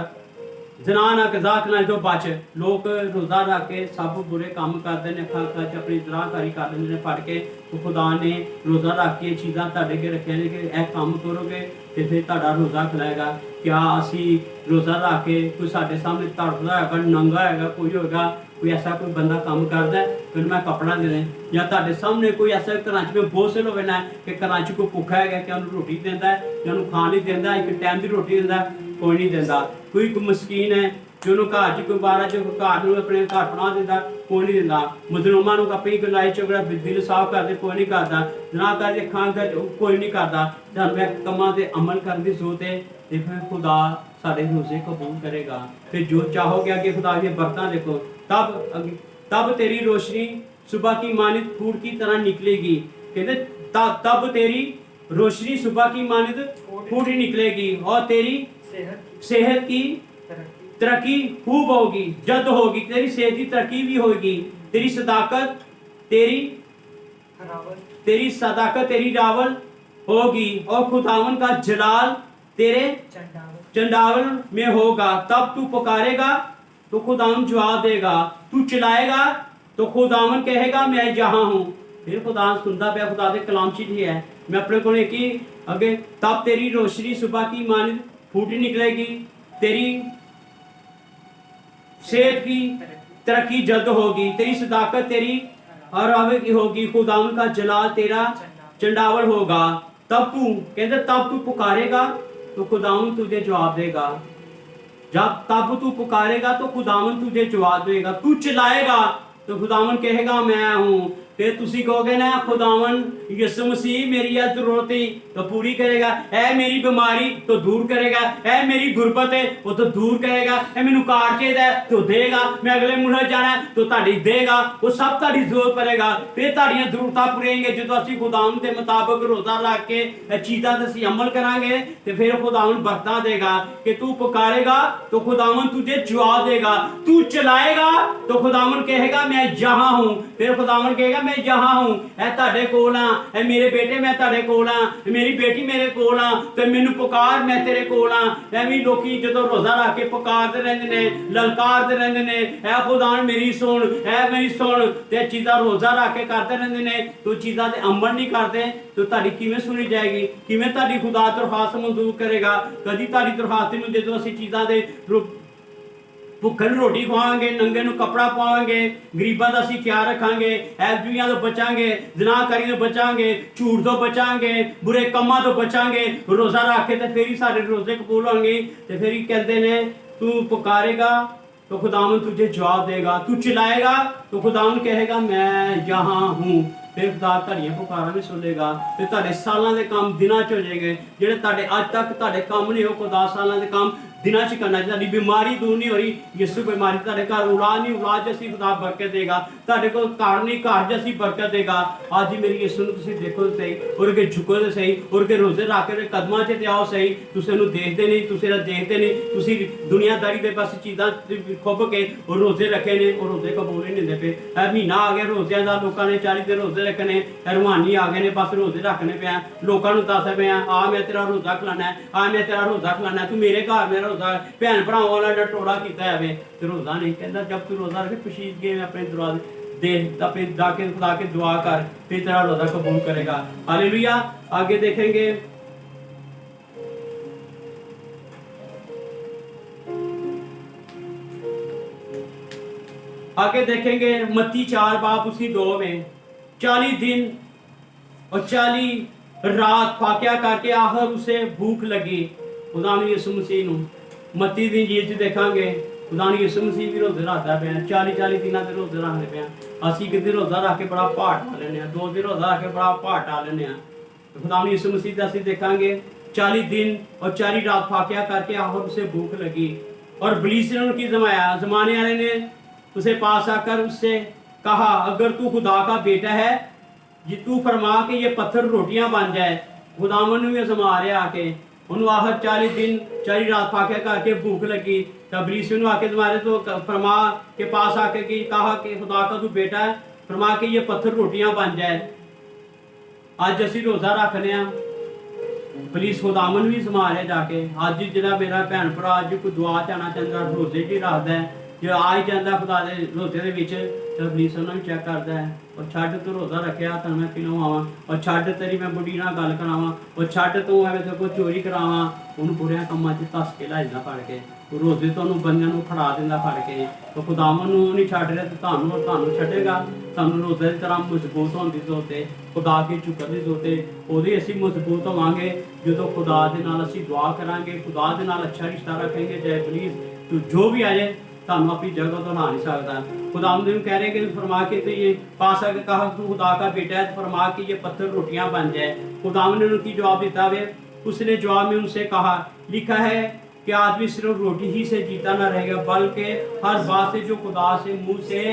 A: जना ना कजाक ना जो बच। लोग रोज़ा रख के सब बुरे काम करते हैं, खच अपनी जराकारी कर लेंगे पढ़ के। तो खुदा ने रोज़ा रख के चीज़ां तुहाडे अगे रखिया ने कि यह काम करोगे तो फिर तुहाडा रोज़ा खिलाएगा। क्या असी रोज़ा रख के कोई साढ़े सामने तड़फदा होगा, नंगा होगा, कोई होगा, कोई ऐसा कोई बंदा काम करता है फिर मैं कपड़ा दे दें, या तुहाडे सामने कोई ऐसा घर च में बोझ हो ना कि घर च कोई भुखा है कि उन्होंने रोटी देता है या उन्होंने खान नहीं देता, एक टाइम की रोटी देता, कोई नहीं देता। कोई मस्कीन है ਜਿਹਨੂੰ ਘਰ 'ਚ ਕੋਈ ਬਾਰਾ ਜੋ ਘਰ ਨੂੰ ਆਪਣੇ ਘਰ ਬਣਾ ਦਿੰਦਾ ਕੋਈ ਨਹੀਂ ਦਿੰਦਾ, ਮੁਸਲਮਾਨਾਂ ਨੂੰ ਆਪਣੀ ਲੜਾਈ ਝਗੜਾ ਦਿਲ ਸਾਫ਼ ਕਰਦੇ ਕੋਈ ਨਹੀਂ ਕਰਦਾ, ਨਾ ਕਰਦੇ ਖਾਂ ਕੋਈ ਨਹੀਂ ਕਰਦਾ। ਸਾਨੂੰ ਇਹ ਕੰਮਾਂ ਤੇ ਅਮਲ ਕਰਨ ਦੀ ਜ਼ਰੂਰਤ ਹੈ ਤੇ ਫਿਰ ਖੁਦਾ ਸਾਡੇ ਰੋਜ਼ੇ ਕਬੂਲ ਕਰੇਗਾ। ਫਿਰ ਜੋ ਚਾਹੋਗੇ ਕਿ खुदा की बरकतें देखो, तब तेरी रोशनी सुबह की मानित फूट की तरह निकलेगी। कहते तब तेरी रोशनी सुबह की मानित फूट ही निकलेगी और तेरी सेहत की तरक्की खूब होगी, जद होगी। तेरी सेहत की तरक्की भी होगी, तेरी सदाकत तेरी रावल होगी और खुदावन का जलाल तेरे चंडावल में होगा। तब तू पुकारेगा तो खुदावन जवाब देगा, तू चिल्लाएगा तो खुदावन कहेगा मैं यहाँ हूँ। फिर खुदा सुनता पे खुदा के कलाम चीज है। मैं अपने को कि अगे तब तेरी रोशनी सुबह की मानित फूटी निकलेगी, तेरी सेहत की तरक्की जल्द होगी, तेरी सदाकत तेरी रावल की होगी, खुदावन का जलाल तेरा चंडावल होगा। तब तू पुकारेगा तो खुदावन तुझे जवाब देगा। तब तू पुकारेगा तो खुदावन तुझे जवाब देगा, तू चिल्लाएगा तो खुदावन कहेगा मैं हूँ। फिर तुसी कहोगे ना खुदावन यीशु मसीह मेरी यह जरूरत है तो पूरी करेगा, ऐ मेरी बीमारी तो दूर करेगा, ऐ मेरी गुरबत है वो तो दूर करेगा, ऐ मैनू कार चाहिए तो देगा, मैं अगले मुल्क जाना है तो ताड़ी देगा, वो सब ताड़ी जरूरत पड़ेगा। फिर ताड़ियां जरूरतां पूरेंगे जो असीं खुदावन के मुताबिक रोजा रख के चीज़ां ते असीं अमल करांगे तो फिर खुदावन बरकतां देगा। कि तू पुकारेगा तो खुदावन तुझे जवाब देगा, तू चिल्लाएगा तो खुदावन कहेगा मैं यहाँ हूँ। फिर खुदावन कहेगा मैं यहाँ हूँ, ऐ ताड़े कोल हाँ, ऐ मेरे बेटे मैं ताड़े कोल हाँ, मेरी बेटी मेरे कोल हाँ, ते मैनू पुकार मैं तेरे कोल हाँ। एवं लोकी जो रोजा रख के पुकारते रहते ने, ललकारते रहते ने, ऐ खुदावन मेरी सुन, ऐ मेरी सुन, ते चीज़ां रोजा रख के करते रहते ने तो चीज़ां ते अमल नहीं करते तो ताड़ी किवें सुनी जाएगी, किवें ताड़ी खुदा दरखास्त मंजूर करेगा। कदी ताड़ी दरखास्त नहीं होंदी जो असीं चीज़ां दे भुखे ਨੂੰ ਰੋਟੀ ਖਵਾਵਾਂਗੇ, ਨੰਗੇ ਨੂੰ ਕੱਪੜਾ ਪਾਵਾਂਗੇ, ਗਰੀਬਾਂ ਦਾ ਅਸੀਂ ਖਿਆਲ ਰੱਖਾਂਗੇ, ਐਬਜੂਆਂ ਤੋਂ ਬਚਾਂਗੇ, ਜ਼ਨਾਕਾਰੀ ਤੋਂ ਬਚਾਂਗੇ, ਝੂਠ ਤੋਂ ਬਚਾਂਗੇ, ਬੁਰੇ ਕੰਮਾਂ ਤੋਂ ਬਚਾਂਗੇ, ਰੋਜ਼ਾ ਰੱਖ ਕੇ ਤੇ ਫਿਰ ਹੀ ਸਾਡੇ ਰੋਜ਼ੇ ਕਬੂਲ ਹੋਣਗੇ। ਤੇ ਫਿਰ ਹੀ ਕਹਿੰਦੇ ਨੇ ਤੂੰ ਪੁਕਾरेगा तो खुदावन तुझे जवाब देगा, तू चिल्लाएगा तो खुदावन कहेगा मैं यहाँ हूँ। फिर खुदा ਤੁਹਾਡੀਆਂ ਪੁਕਾਰਾਂ ਵੀ ਸੁਣੇਗਾ ਤੇ ਤੁਹਾਡੇ ਸਾਲਾਂ ਦੇ ਕੰਮ ਦਿਨਾਂ 'ਚ ਹੋ ਜਾਏਗੇ। ਜਿਹੜੇ ਤੁਹਾਡੇ ਅੱਜ ਤੱਕ ਤੁਹਾਡੇ ਕੰਮ ਨਹੀਂ ਹੋ ਖੁਦਾ ਸਾਲਾਂ ਦੇ ਕੰਮ ਦਿਨਾਂ 'ਚ ਕਰਨਾ। ਤੁਹਾਡੀ ਬਿਮਾਰੀ ਦੂਰ ਨਹੀਂ ਹੋ ਰਹੀ, ਯਿਸੂ ਬਿਮਾਰੀ ਤੁਹਾਡੇ ਘਰ ਔਲਾਦ ਨਹੀਂ, ਔਲਾਦ 'ਚ ਅਸੀਂ ਖੁਦਾ ਬਰਕਤ ਦੇਗਾ। ਤੁਹਾਡੇ ਕੋਲ ਘਰ ਨਹੀਂ, ਘਰ 'ਚ ਅਸੀਂ ਬਰਕਤ ਦੇਗਾ। ਅੱਜ ਹੀ ਮੇਰੀ ਯਿਸੂ ਨੂੰ ਤੁਸੀਂ ਦੇਖੋ ਸਹੀ, ਔਰ ਕੇ ਝੁਕੋ ਤੇ ਸਹੀ, ਔਰ ਕੇ ਰੋਜ਼ੇ ਰੱਖ ਕੇ ਕਦਮਾਂ 'ਚ ਤੇ ਆਓ ਸਹੀ। ਤੁਸੀਂ ਇਹਨੂੰ ਦੇਖਦੇ ਨਹੀਂ, ਤੁਸੀਂ ਇਹਦਾ ਦੇਖਦੇ ਨਹੀਂ, ਤੁਸੀਂ ਦੁਨੀਆਦਾਰੀ ਦੇ ਪਾਸੇ ਚੀਜ਼ਾਂ ਖੁੱਭ ਕੇ ਔਰ ਰੋਜ਼ੇ ਰੱਖੇ ਨੇ, ਔਰ ਰੋਜ਼ੇ ਕਬੂਲ ਨਹੀਂ ਹੁੰਦੇ ਪਏ। ਇਹ ਮਹੀਨਾ ਆ ਗਿਆ ਰੋਜ਼ਿਆਂ ਦਾ, ਲੋਕਾਂ ਨੇ 40 ਦਿਨ ਰੋਜ਼ੇ ਰੱਖਣੇ, ਰਵਾਨੀ ਆ ਗਏ ਨੇ, ਬਸ ਰੋਜ਼ੇ ਰੱਖਣੇ ਪਿਆ। ਲੋਕਾਂ ਨੂੰ ਦੱਸ ਪਿਆ ਆ ਮੈਂ ਤੇਰਾ ਰੋਜ਼ਾ ਖਲਾਣਾ, ਆ ਮੈਂ ਤੇਰਾ ਰੋਜ਼ਾ ਖਲਾਣਾ, ਤੂੰ ਮੇਰੇ ਘਰ ਮੇਰਾ ਰੋਜ਼ਾ। ਭੈਣ ਭਰਾਵਾਂ ਵਾਲਾ ਟੋਲਾ ਕੀਤਾ ਜਾਵੇ ਤੇ ਰੋਜ਼ਾ ਨਹੀਂ। ਕਹਿੰਦਾ ਜਬ ਤੂੰ ਰੋਜ਼ਾ ਰੱਖੇ ਪਸ਼ੀਦਗੀ ਆਪਣੇ ਦਰਵਾਜ਼ੇ दे अपने जाके खुदा के दुआ कर, फिर तेरा रोज़ा कबूल करेगा। हालेलुया। आगे देखेंगे मत्ती 4 बाब उसी 2 में 40 दिन और 40 रात फाकिया करके आखिर उसे भूख लगी। खुदा ने यीशु मसीह नूं मत्ती दी इंजील च देखांगे खुदा ने यीशु मसीह भी रोज़े रखता पिया, 40 दिनों के रोज़े रखते पिया। असीं एक दिन रोज़ा रख के बड़ा भार टा लेने, 2 दिन रोज़ा रख के बड़ा भार टा लेने। खुदा ने यीशु मसीह असीं देखांगे 40 दिन और 40 रात फाकिया करके आखिर उसे भूख लगी और इब्लीस ने उनकी ज़माने वाले ने उसे पास आकर उससे कहा अगर तू खुदा का बेटा है जी तू फरमा के ये पत्थर रोटियां बन जाए। खुदावन ने आजमा रहा आके उन्होंने आखिर 40 दिन 40 रात फाकिया करके भूख लगी। इब्लीस ने आके तुम्हारे तो फरमा के पास आके कि कहा कि खुदा का तू बेटा है, फरमा के ये पत्थर रोटियां बन जाए। अज असी रोज़ा रखने पुलिस खुदावन भी समा रहे जाके। अज जो मेरा भैन भरा अज कोई दुआ चाहना चाहता रोज़े च रखता है ਜੇ ਆ ਹੀ ਜਾਂਦਾ ਖੁਦਾ ਦੇ ਰੋਜ਼ੇ ਦੇ ਵਿੱਚ ਤਾਂ ਇਬਲੀਸ ਉਹਨਾਂ ਨੂੰ ਚੈੱਕ ਕਰਦਾ ਹੈ, ਉਹ ਛੱਡ ਤੂੰ ਰੋਜ਼ਾ ਰੱਖਿਆ ਤਾਂ ਮੈਂ ਕਿਉਂ ਆਵਾਂ, ਉਹ ਛੱਡ ਤੇਰੀ ਮੈਂ ਬੁੱਢੀ ਨਾਲ ਗੱਲ ਕਰਾਵਾਂ, ਉਹ ਛੱਡ ਤੂੰ ਐਵੇਂ ਤੇ ਕੋਈ ਚੋਰੀ ਕਰਾਵਾਂ। ਉਹਨੂੰ ਬੁਰਿਆਂ ਕੰਮਾਂ 'ਚ ਧੱਸ ਕੇ ਲੈ ਜਾਂਦਾ ਫੜ ਕੇ, ਉਹ ਰੋਜ਼ੇ ਤੋਂ ਉਹਨੂੰ ਬੰਦਿਆਂ ਨੂੰ ਫੜਾ ਦਿੰਦਾ ਫੜ ਕੇ। ਤਾਂ ਖੁਦਾਵੰ ਨੂੰ ਨਹੀਂ ਛੱਡ ਰਿਹਾ ਤੇ ਤੁਹਾਨੂੰ ਛੱਡੇਗਾ। ਸਾਨੂੰ ਰੋਜ਼ੇ ਦੀ ਤਰ੍ਹਾਂ ਮਜ਼ਬੂਤ ਹੋਣ ਦੀ ਜ਼ਰੂਰਤ ਹੈ, ਖੁਦਾ ਅੱਗੇ ਝੁਕਣ ਦੀ ਜ਼ਰੂਰਤ ਹੈ। ਉਹਦੇ ਅਸੀਂ ਮਜ਼ਬੂਤ ਹੋਵਾਂਗੇ ਜਦੋਂ ਖੁਦਾ ਦੇ ਨਾਲ ਅਸੀਂ ਦੁਆ ਕਰਾਂਗੇ, ਖੁਦਾ ਦੇ ਨਾਲ ਅੱਛਾ ਰਿਸ਼ਤਾ ਰੱਖਾਂਗੇ। ਚਾਹੇ ਇਬਲੀਸ ਤੂੰ ਜੋ ਵੀ ਆ ਜਾਏ ਤੁਹਾਨੂੰ अपनी जगह तो ला नहीं सकता। खुदावंद ने कह रहे कि फरमा के तो ये पास आकर कहा तू खुदा का बेटा है, फरमा कि ये पत्थर रोटियां बन जाए। खुदावंद ने उनकी जवाब देता वे उसने जवाब में उनसे कहा, लिखा है कि आदमी सिर्फ रोटी ही से जीता ना रहेगा बल्कि हर बात से जो खुदा से मुंह से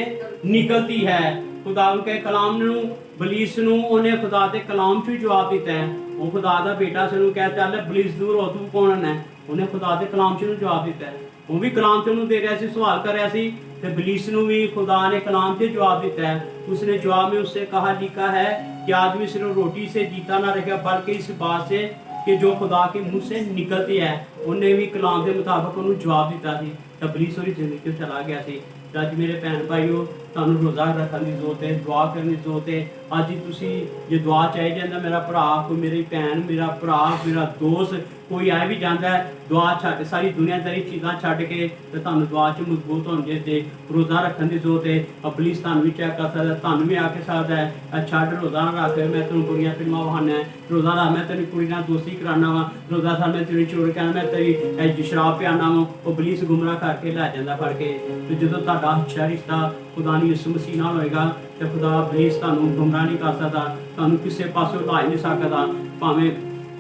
A: निकलती है। खुदावंद के कलाम ने बलीस ਨੂੰ ਉਹਨੇ ਖੁਦਾ ਦੇ ਕਲਾਮ 'ਚ ਜਵਾਬ ਦਿੱਤਾ ਹੈ। ਉਹ ਖੁਦਾ ਦਾ ਬੇਟਾ ਸੀ, ਉਹਨੂੰ ਕਹਿ ਚੱਲ ਬਲੀਸ ਦੂਰ ਹੋ, ਤੂੰ ਕੌਣ ਹੈ? ਉਹਨੇ ਖੁਦਾ ਦੇ ਕਲਾਮ 'ਚ ਨੂੰ ਜਵਾਬ ਦਿੱਤਾ ਹੈ। ਉਹ ਵੀ ਕਲਾਮ 'ਚ ਉਹਨੂੰ ਦੇ ਰਿਹਾ ਸੀ, ਸਵਾਲ ਕਰ ਰਿਹਾ ਸੀ, ਤੇ ਬਲੀਸ ਨੂੰ ਵੀ ਖੁਦਾ ਨੇ ਕਲਾਮ 'ਚ ਜਵਾਬ ਦਿੱਤਾ है। उसने जवाब में उससे कहा, लिखा है कि आदमी सिर्फ रोटी से जीता ना रहेगा बल्कि इस बात से कि जो खुदा के मुंह से निकलती है। ਉਹਨੇ ਵੀ ਕਲਾਮ ਦੇ ਮੁਤਾਬਕ ਉਹਨੂੰ ਜਵਾਬ ਦਿੱਤਾ ਸੀ ਤਾਂ ਬਲੀਸ ਉਹਦੀ ਜ਼ਿੰਦਗੀ 'ਚ ਚਲਾ ਗਿਆ ਸੀ। ਅੱਜ ਮੇਰੇ ਭੈਣ ਭਾਈਓ, ਤੁਹਾਨੂੰ ਰੋਜ਼ਾ ਰੱਖਣ ਦੀ ਜ਼ਰੂਰਤ ਹੈ, ਦੁਆ ਕਰਨ ਦੀ ਜ਼ਰੂਰਤ ਹੈ। ਅੱਜ ਹੀ ਤੁਸੀਂ ਜੇ ਦੁਆ ਚਾਹੀ ਜਾਂਦਾ, ਮੇਰਾ ਭਰਾ, ਕੋਈ ਮੇਰੀ ਭੈਣ, ਮੇਰਾ ਭਰਾ, ਮੇਰਾ ਦੋਸਤ ਕੋਈ ਆ ਵੀ ਜਾਂਦਾ ਹੈ, ਦੁਆ ਛੱਡ ਸਾਰੀ ਦੁਨੀਆਦਾਰੀ ਚੀਜ਼ਾਂ ਛੱਡ ਕੇ ਤੇ ਤੁਹਾਨੂੰ ਦੁਆ 'ਚ ਮਜ਼ਬੂਤ ਹੋਣ ਜੇ ਤੇ ਰੋਜ਼ਾ ਰੱਖਣ ਦੀ ਜ਼ਰੂਰਤ ਹੈ। ਇਬਲੀਸ ਤੁਹਾਨੂੰ ਵੀ ਚੈੱਕ ਕਰ ਸਕਦਾ, ਤੁਹਾਨੂੰ ਵੀ ਆ ਕੇ ਸਕਦਾ ਹੈ, ਛੱਡ ਰੋਜ਼ਾ ਨਾ ਰੱਖ, ਮੈਂ ਤੈਨੂੰ ਬੁਰੀਆਂ ਫਿਲਮਾਂ ਵਹਾਨਾ, ਰੋਜ਼ਾ ਰੱਖ, ਮੈਂ ਤੈਨੂੰ ਕੁੜੀ ਨਾਲ ਦੋਸਤੀ ਕਰਾਉਣਾ ਵਾ, ਰੋਜ਼ਾ ਰੱਖ, ਮੈਂ ਤੇਰੀ ਚੋਰ ਕਹਿਣਾ, ਮੈਂ ਤੇਰੀ ਸ਼ਰਾਬ ਪਿਆਣਾ ਵਾ। ਇਬਲੀਸ ਗੁੰਮਰਾਹ ਕਰਕੇ ਲੈ ਜਾਂਦਾ ਫੜ ਕੇ। ਤੇ ਜਦੋਂ ਤੁਹਾਡਾ ਅੱਛਾ ਰਿਸ਼ਤਾ ਖੁਦਾ ਦੀ ਯਿਸੂ ਮਸੀਹ ਨਾਲ ਹੋਏਗਾ ਤੇ ਖੁਦਾ ਇਬਲੀਸ ਤੁਹਾਨੂੰ ਗੁੰਮਰਾਹ ਨਹੀਂ ਕਰ ਸਕਦਾ, ਤੁਹਾਨੂੰ ਕਿਸੇ ਪਾਸੇ ਲਾ ਨਹੀਂ ਸਕਦਾ। ਭਾਵੇਂ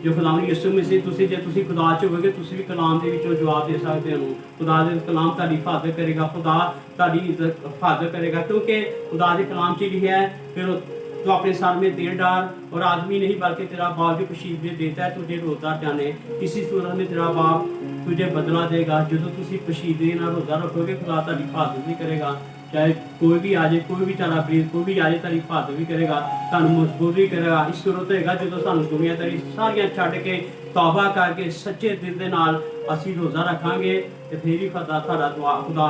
A: ਜੋ ਖੁਦਾ ਦੀ ਯਿਸੂ ਮਸੀਹ ਜੇ ਤੁਸੀਂ ਖੁਦਾ 'ਚ ਹੋਵੇਗੇ, ਤੁਸੀਂ ਵੀ ਕਲਾਮ ਦੇ ਵਿੱਚੋਂ ਜਵਾਬ ਦੇ ਸਕਦੇ ਹੋ। ਖੁਦਾ ਦੇ ਕਲਾਮ ਤੁਹਾਡੀ ਹਿਫਾਜ਼ਤ ਕਰੇਗਾ, ਖੁਦਾ ਤੁਹਾਡੀ ਹਿਫਾਜ਼ਤ ਕਰੇਗਾ, क्योंकि खुदा के कलाम च लिखा है, फिर तो अपने सर में तेल डाल और आदमी नहीं बल्कि तेरा बाप जो खुशी में देता है तुझे रोज़ा जाने, इसी सूरत में तेरा बाप तुझे बदला देगा। जो तुम पशीदे ना रोज़ा रखोगे, खुदा तारी हिफाजत भी करेगा। चाहे कोई भी आ जाए, कोई भी चारा प्रीत कोई भी आ जाए, तारी हिफाजत भी करेगा, तुहानू मजबूत भी करेगा। इस सूरत होएगा जो सानू दुनियादारी सारियां छड्ड के तौबा करके सच्चे दिल दे नाल असीं रोज़ा रखांगे ते फिर ही खुदा साडा दुआ खुदा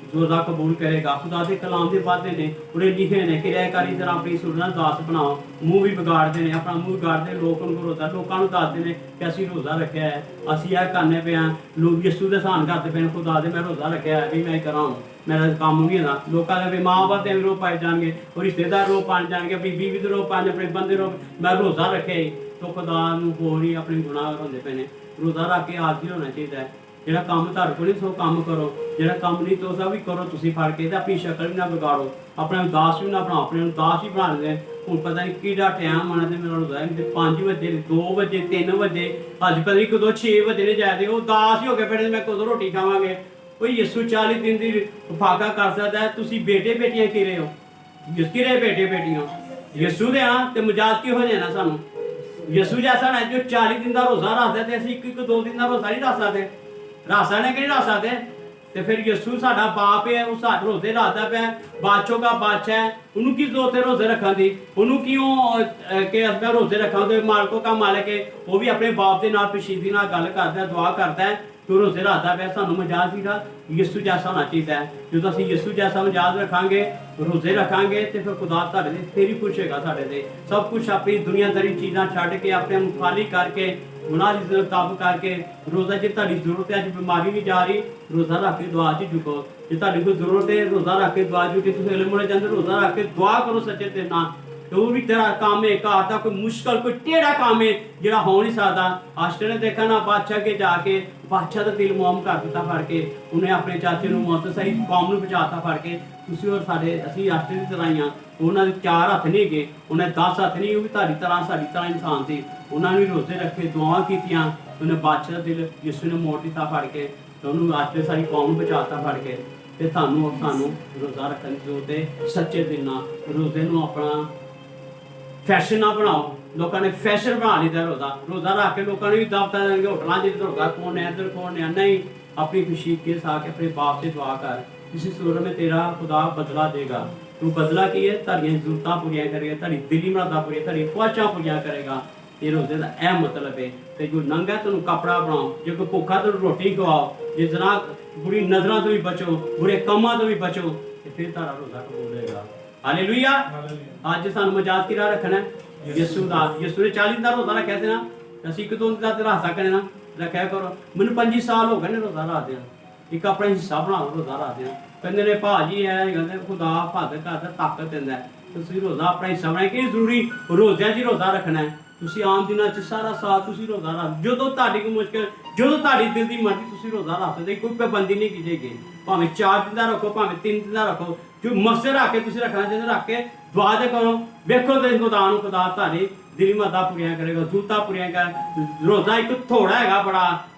A: रोज़ा कबूल करेगा। खुदा के कलाम के वादे ने उन्हें लिखे ने किराएकारी तरह अपनी सुरना दास बनाओ। मूँह भी बिगाड़ते हैं, अपना मूँह बिगाड़ते लोग उनको रोज़ा लोगों को दसते हैं कि असीं रोज़ा रखा है, असीं यह करने पे हैं। लोग यीशु के एहसान करते पे खुदा दे मैं रोज़ा रखा है भी मैं करां, मेरा काम नहीं होता। लोगों के माँ बाप के रोह पाए जाएंगे और रिश्तेदार रोह पाए जाएंगे, अपनी बीवी के रोह पाए, अपने बंदे रोह, मैं रोज़ा रखे तो खुदा होर ही अपने गुनाह होंदे पे ने। रोज़ा रख के हाजिर होना चाहिए। ਜਿਹੜਾ ਕੰਮ ਤੁਹਾਡੇ ਕੋਲ ਨਹੀਂ ਸੋ ਕੰਮ ਕਰੋ, ਜਿਹੜਾ ਕੰਮ ਨਹੀਂ ਤੋ ਸਭ ਵੀ ਕਰੋ ਤੁਸੀਂ ਫੜ ਕੇ ਤੇ ਆਪਣੀ ਸ਼ਕਲ ਵੀ ਨਾ ਵਿਗਾੜੋ, ਆਪਣੇ ਦਾਸ ਵੀ ਨਾ ਬਣਾਓ, ਆਪਣੇ ਨੂੰ ਦਾਸ ਹੀ ਬਣਾ ਲੈਂਦੇ। ਹੁਣ ਪਤਾ ਨਹੀਂ ਕਿਹੜਾ ਟਾਈਮ ਆਣਾ ਤੇ ਮੇਰਾ ਰੋਜ਼ਾ ਨਹੀਂ ਤੇ 5 ਵਜੇ 2 ਵਜੇ 3 ਵਜੇ ਅੱਜ ਪਤਾ ਨਹੀਂ ਕਦੋਂ 6 ਵਜੇ ਨੇ ਜਾਦੇ ਉਹ ਦਾਸ ਹੀ ਹੋ ਗਏ ਫਿਰ ਮੈਂ ਕਦੋਂ ਰੋਟੀ ਖਾਵਾਂਗੇ। ਉਹ ਯਿਸੂ 40 ਦਿਨ ਦੀ ਫਾਕਾ ਕਰ ਸਕਦਾ ਹੈ। ਤੁਸੀਂ ਬੇਟੇ ਬੇਟੀਆਂ ਕੀ ਰਹੇ ਹੋ, ਜਿਸ ਕੀ ਰਹੇ ਬੇਟੇ ਬੇਟੀਆਂ ਯਿਸੂ ਦੇ ਆ ਤੇ ਮਜਾਜ ਕੀ ਹੋ ਜਾਣਾ ਸਾਨੂੰ। ਯਿਸੂ ਜੈਸਾ ਨਾ ਜੋ 40 ਦਿਨ ਦਾ ਰੋਜ਼ਾ ਰੱਖਦਾ ਤੇ ਅਸੀਂ 1-2 ਦਿਨ ਦਾ ਰੋਜ਼ਾ ਨਹੀਂ ਰੱਖ ਸਕਦੇ। ਰਾਸਾ ਨੇ ਕਿ ਨਹੀਂ ਰੱਖ ਸਕਦੇ ਤੇ ਫਿਰ ਯਿਸੂ ਸਾਡਾ ਬਾਪ ਹੈ, ਉਹ ਸਾਡੇ ਰੋਜ਼ੇ ਰੱਖਦਾ ਪਿਆ, ਬਾਦਸ਼ਾਹ ਦਾ ਬਾਦਸ਼ਾਹ ਹੈ, ਉਹਨੂੰ ਕੀ ਜ਼ਰੂਰਤ ਹੈ ਰੋਜ਼ੇ ਰੱਖਣ ਦੀ। ਉਹਨੂੰ ਕਿਉਂ ਕਿ ਅਸੀਂ ਰੋਜ਼ੇ ਰੱਖਾਂ ਤੇ ਮਾਲਕੋ ਦਾ ਮਾਲਕ ਹੈ, ਉਹ ਵੀ ਆਪਣੇ ਬਾਪ ਦੇ ਨਾਲ ਪਸ਼ੀਦੀ ਨਾਲ ਗੱਲ ਕਰਦਾ, ਦੁਆ ਕਰਦਾ ਹੈ ਕਿ ਰੋਜ਼ੇ ਰੱਖਦਾ ਪਿਆ। ਸਾਨੂੰ ਮਜਾਜ ਸੀਗਾ ਯਿਸੂ ਜੈਸਾ ਹੋਣਾ ਚਾਹੀਦਾ ਹੈ। ਜਦੋਂ ਅਸੀਂ ਯਿਸੂ ਜੈਸਾ ਮਜਾਜ ਰੱਖਾਂਗੇ, ਰੋਜ਼ੇ ਰੱਖਾਂਗੇ ਤੇ ਫਿਰ ਖੁਦਾ ਤੁਹਾਡੇ ਤੇ ਫੇਰ ਹੀ ਖੁਸ਼ ਹੋਏਗਾ। ਸਾਡੇ ਤੇ ਸਭ ਕੁਛ ਆਪਣੀ ਦੁਨੀਆਦਾਰੀ ਚੀਜ਼ਾਂ ਛੱਡ ਕੇ ਆਪਣੇ ਨੂੰ ਖਾਲੀ ਕਰਕੇ गुनाह की तब करके रोज़ा जो तारी जरूरत है, अज बीमारी नहीं जा रही, रोज़ा रख के दुआ च चुको। जो तारी कोई जरूरत है रोज़ा रख के दुआ चुके, तुम अगले मुड़े जाते रोज़ा रख के दुआ करो सच्चे दिल नाल। जो भी तेरा काम है घर का कोई मुश्किल कोई टेढ़ा काम है जो हो नहीं सकता, आस्टर ने देखा ना बादशाह के जाके बादशाह का दिल मोम कर दिता फड़ के, उन्हें अपने चाचे को मौत सही कौम को बचाता फड़ के। तुसीं और साडे असीं आस्टर की तरह ही हाँ, उन्होंने 4 हथ नहीं गए, उन्हें 10 हथ नहीं, वो भी तारी तरह साड़ी तरह इंसान सी। उन्होंने भी रोज़े रखे दुआवां कीतियां, उन्हें बादशाह दिल यीशु ने मोड़ दिता फड़ के तो उन्होंने आस्टर सारी कौम बचाता फड़ के। ते सानू रोज़ा रखने की जरूरत है सच्चे दिल नाल। रोज़े नूं अपना फैशन ना बनाओ। लोगों ने फैशन बना लीता रोज़ा रख के लोगों ने भी दावत देंगे होटलों से रोज़ा कौन है इधर कौन है नहीं। अपनी खुशी के साथ अपने बाप से दुआ कर, इसी सूरत में तेरा खुदा बदला देगा। तू बदला की है तारियां जरूरतां पूरियां करेगा, तारी दिली मरादां पूरियां, तारी ख्वाहिशां पूरियां करेगा। ਇਹ ਰੋਜ਼ੇ ਦਾ ਇਹ ਮਤਲਬ ਹੈ। ਤੇ ਜੋ ਨੰਗਾ ਤੁਹਾਨੂੰ ਕਪੜਾ ਬਣਾਓ, ਜੇ ਕੋਈ ਭੁੱਖਾ ਤੁਹਾਨੂੰ ਰੋਟੀ ਖਵਾਓ, ਜੇ ਜਨਾ ਬੁਰੀ ਨਜ਼ਰਾਂ ਤੋਂ ਵੀ ਬਚੋ, ਬੁਰੇ ਕੰਮਾਂ ਤੋਂ ਵੀ ਬਚੋ, ਤੇ ਫਿਰ ਤੁਹਾਡਾ ਰੋਜ਼ਾ ਕਬੂਲ ਹੋਏਗਾ। ਹਾਲੇਲੂਇਆ। ਅੱਜ ਸਾਨੂੰ ਮਜ਼ਾਕ ਕੀ ਰਾਹ ਰੱਖਣਾ ਹੈ? ਯਿਸੂ ਨੇ 40 ਦਿਨ ਦਾ ਰੋਜ਼ਾ ਰੱਖਿਆ ਸੀ ਨਾ, ਅਸੀਂ ਇੱਕ ਦੋ ਦਿਨ ਦਾ ਤੇ ਰੱਖ ਸਕਦੇ ਨਾ, ਰੱਖਿਆ ਕਰੋ। ਮੈਨੂੰ 25 ਸਾਲ ਹੋ ਗਏ ਨੇ ਰੋਜ਼ਾ ਰੱਖਦੇ, ਇੱਕ ਆਪਣਾ ਹਿੱਸਾ ਬਣਾਓ ਰੋਜ਼ਾ ਰੱਖਦੇ। ਕਹਿੰਦੇ ਨੇ ਭਾਜੀ ਇਹ ਕਹਿੰਦੇ ਖੁਦਾ ਭਗਤ ਕਰਦਾ, ਤਾਕਤ ਦਿੰਦਾ, ਤੁਸੀਂ ਰੋਜ਼ਾ ਆਪਣਾ ਹਿੱਸਾ ਬਣਾਇਆ। ਕਿ ਜ਼ਰੂਰੀ ਰੋਜ਼ਿਆਂ 'ਚ ਹੀ ਰੋਜ਼ਾ ਰੱਖਣਾ ਹੈ? ਤੁਸੀਂ ਆਮ ਦਿਨਾਂ 'ਚ ਸਾਰਾ ਸਾਲ ਤੁਸੀਂ ਰੋਜ਼ਾ ਰੱਖ, ਜਦੋਂ ਤੁਹਾਡੀ ਕੋਈ ਮੁਸ਼ਕਿਲ, ਜਦੋਂ ਤੁਹਾਡੀ ਦਿਲ ਦੀ ਮਰਜ਼ੀ ਤੁਸੀਂ ਰੋਜ਼ਾ ਰੱਖ ਸਕਦੇ, ਕੋਈ ਪਾਬੰਦੀ ਨਹੀਂ ਕੀਤੀ ਗਈ। ਭਾਵੇਂ 4 ਦਿਨ ਦਾ ਰੱਖੋ, ਭਾਵੇਂ 3 ਦਿਨ ਦਾ ਰੱਖੋ, ਜੋ ਮਕਸਦ ਰੱਖ ਕੇ ਤੁਸੀਂ ਰੱਖਣਾ ਚਾਹੁੰਦੇ ਰੱਖ ਕੇ ਦੁਆ ਤੇ ਕਰੋ। ਵੇਖੋ ਤੇ ਖੁਦਾ ਨੂੰ, ਖੁਦਾ ਤੁਹਾਡੀ ਦਿਲੀ ਮਰਦਾ ਪੂਰੀਆਂ ਕਰੇਗਾ, ਜ਼ਰੂਰਤਾਂ ਪੂਰੀਆਂ ਕਰ। ਰੋਜ਼ਾ ਇੱਕ ਥੋੜਾ ਹੈਗਾ ਬੜਾ,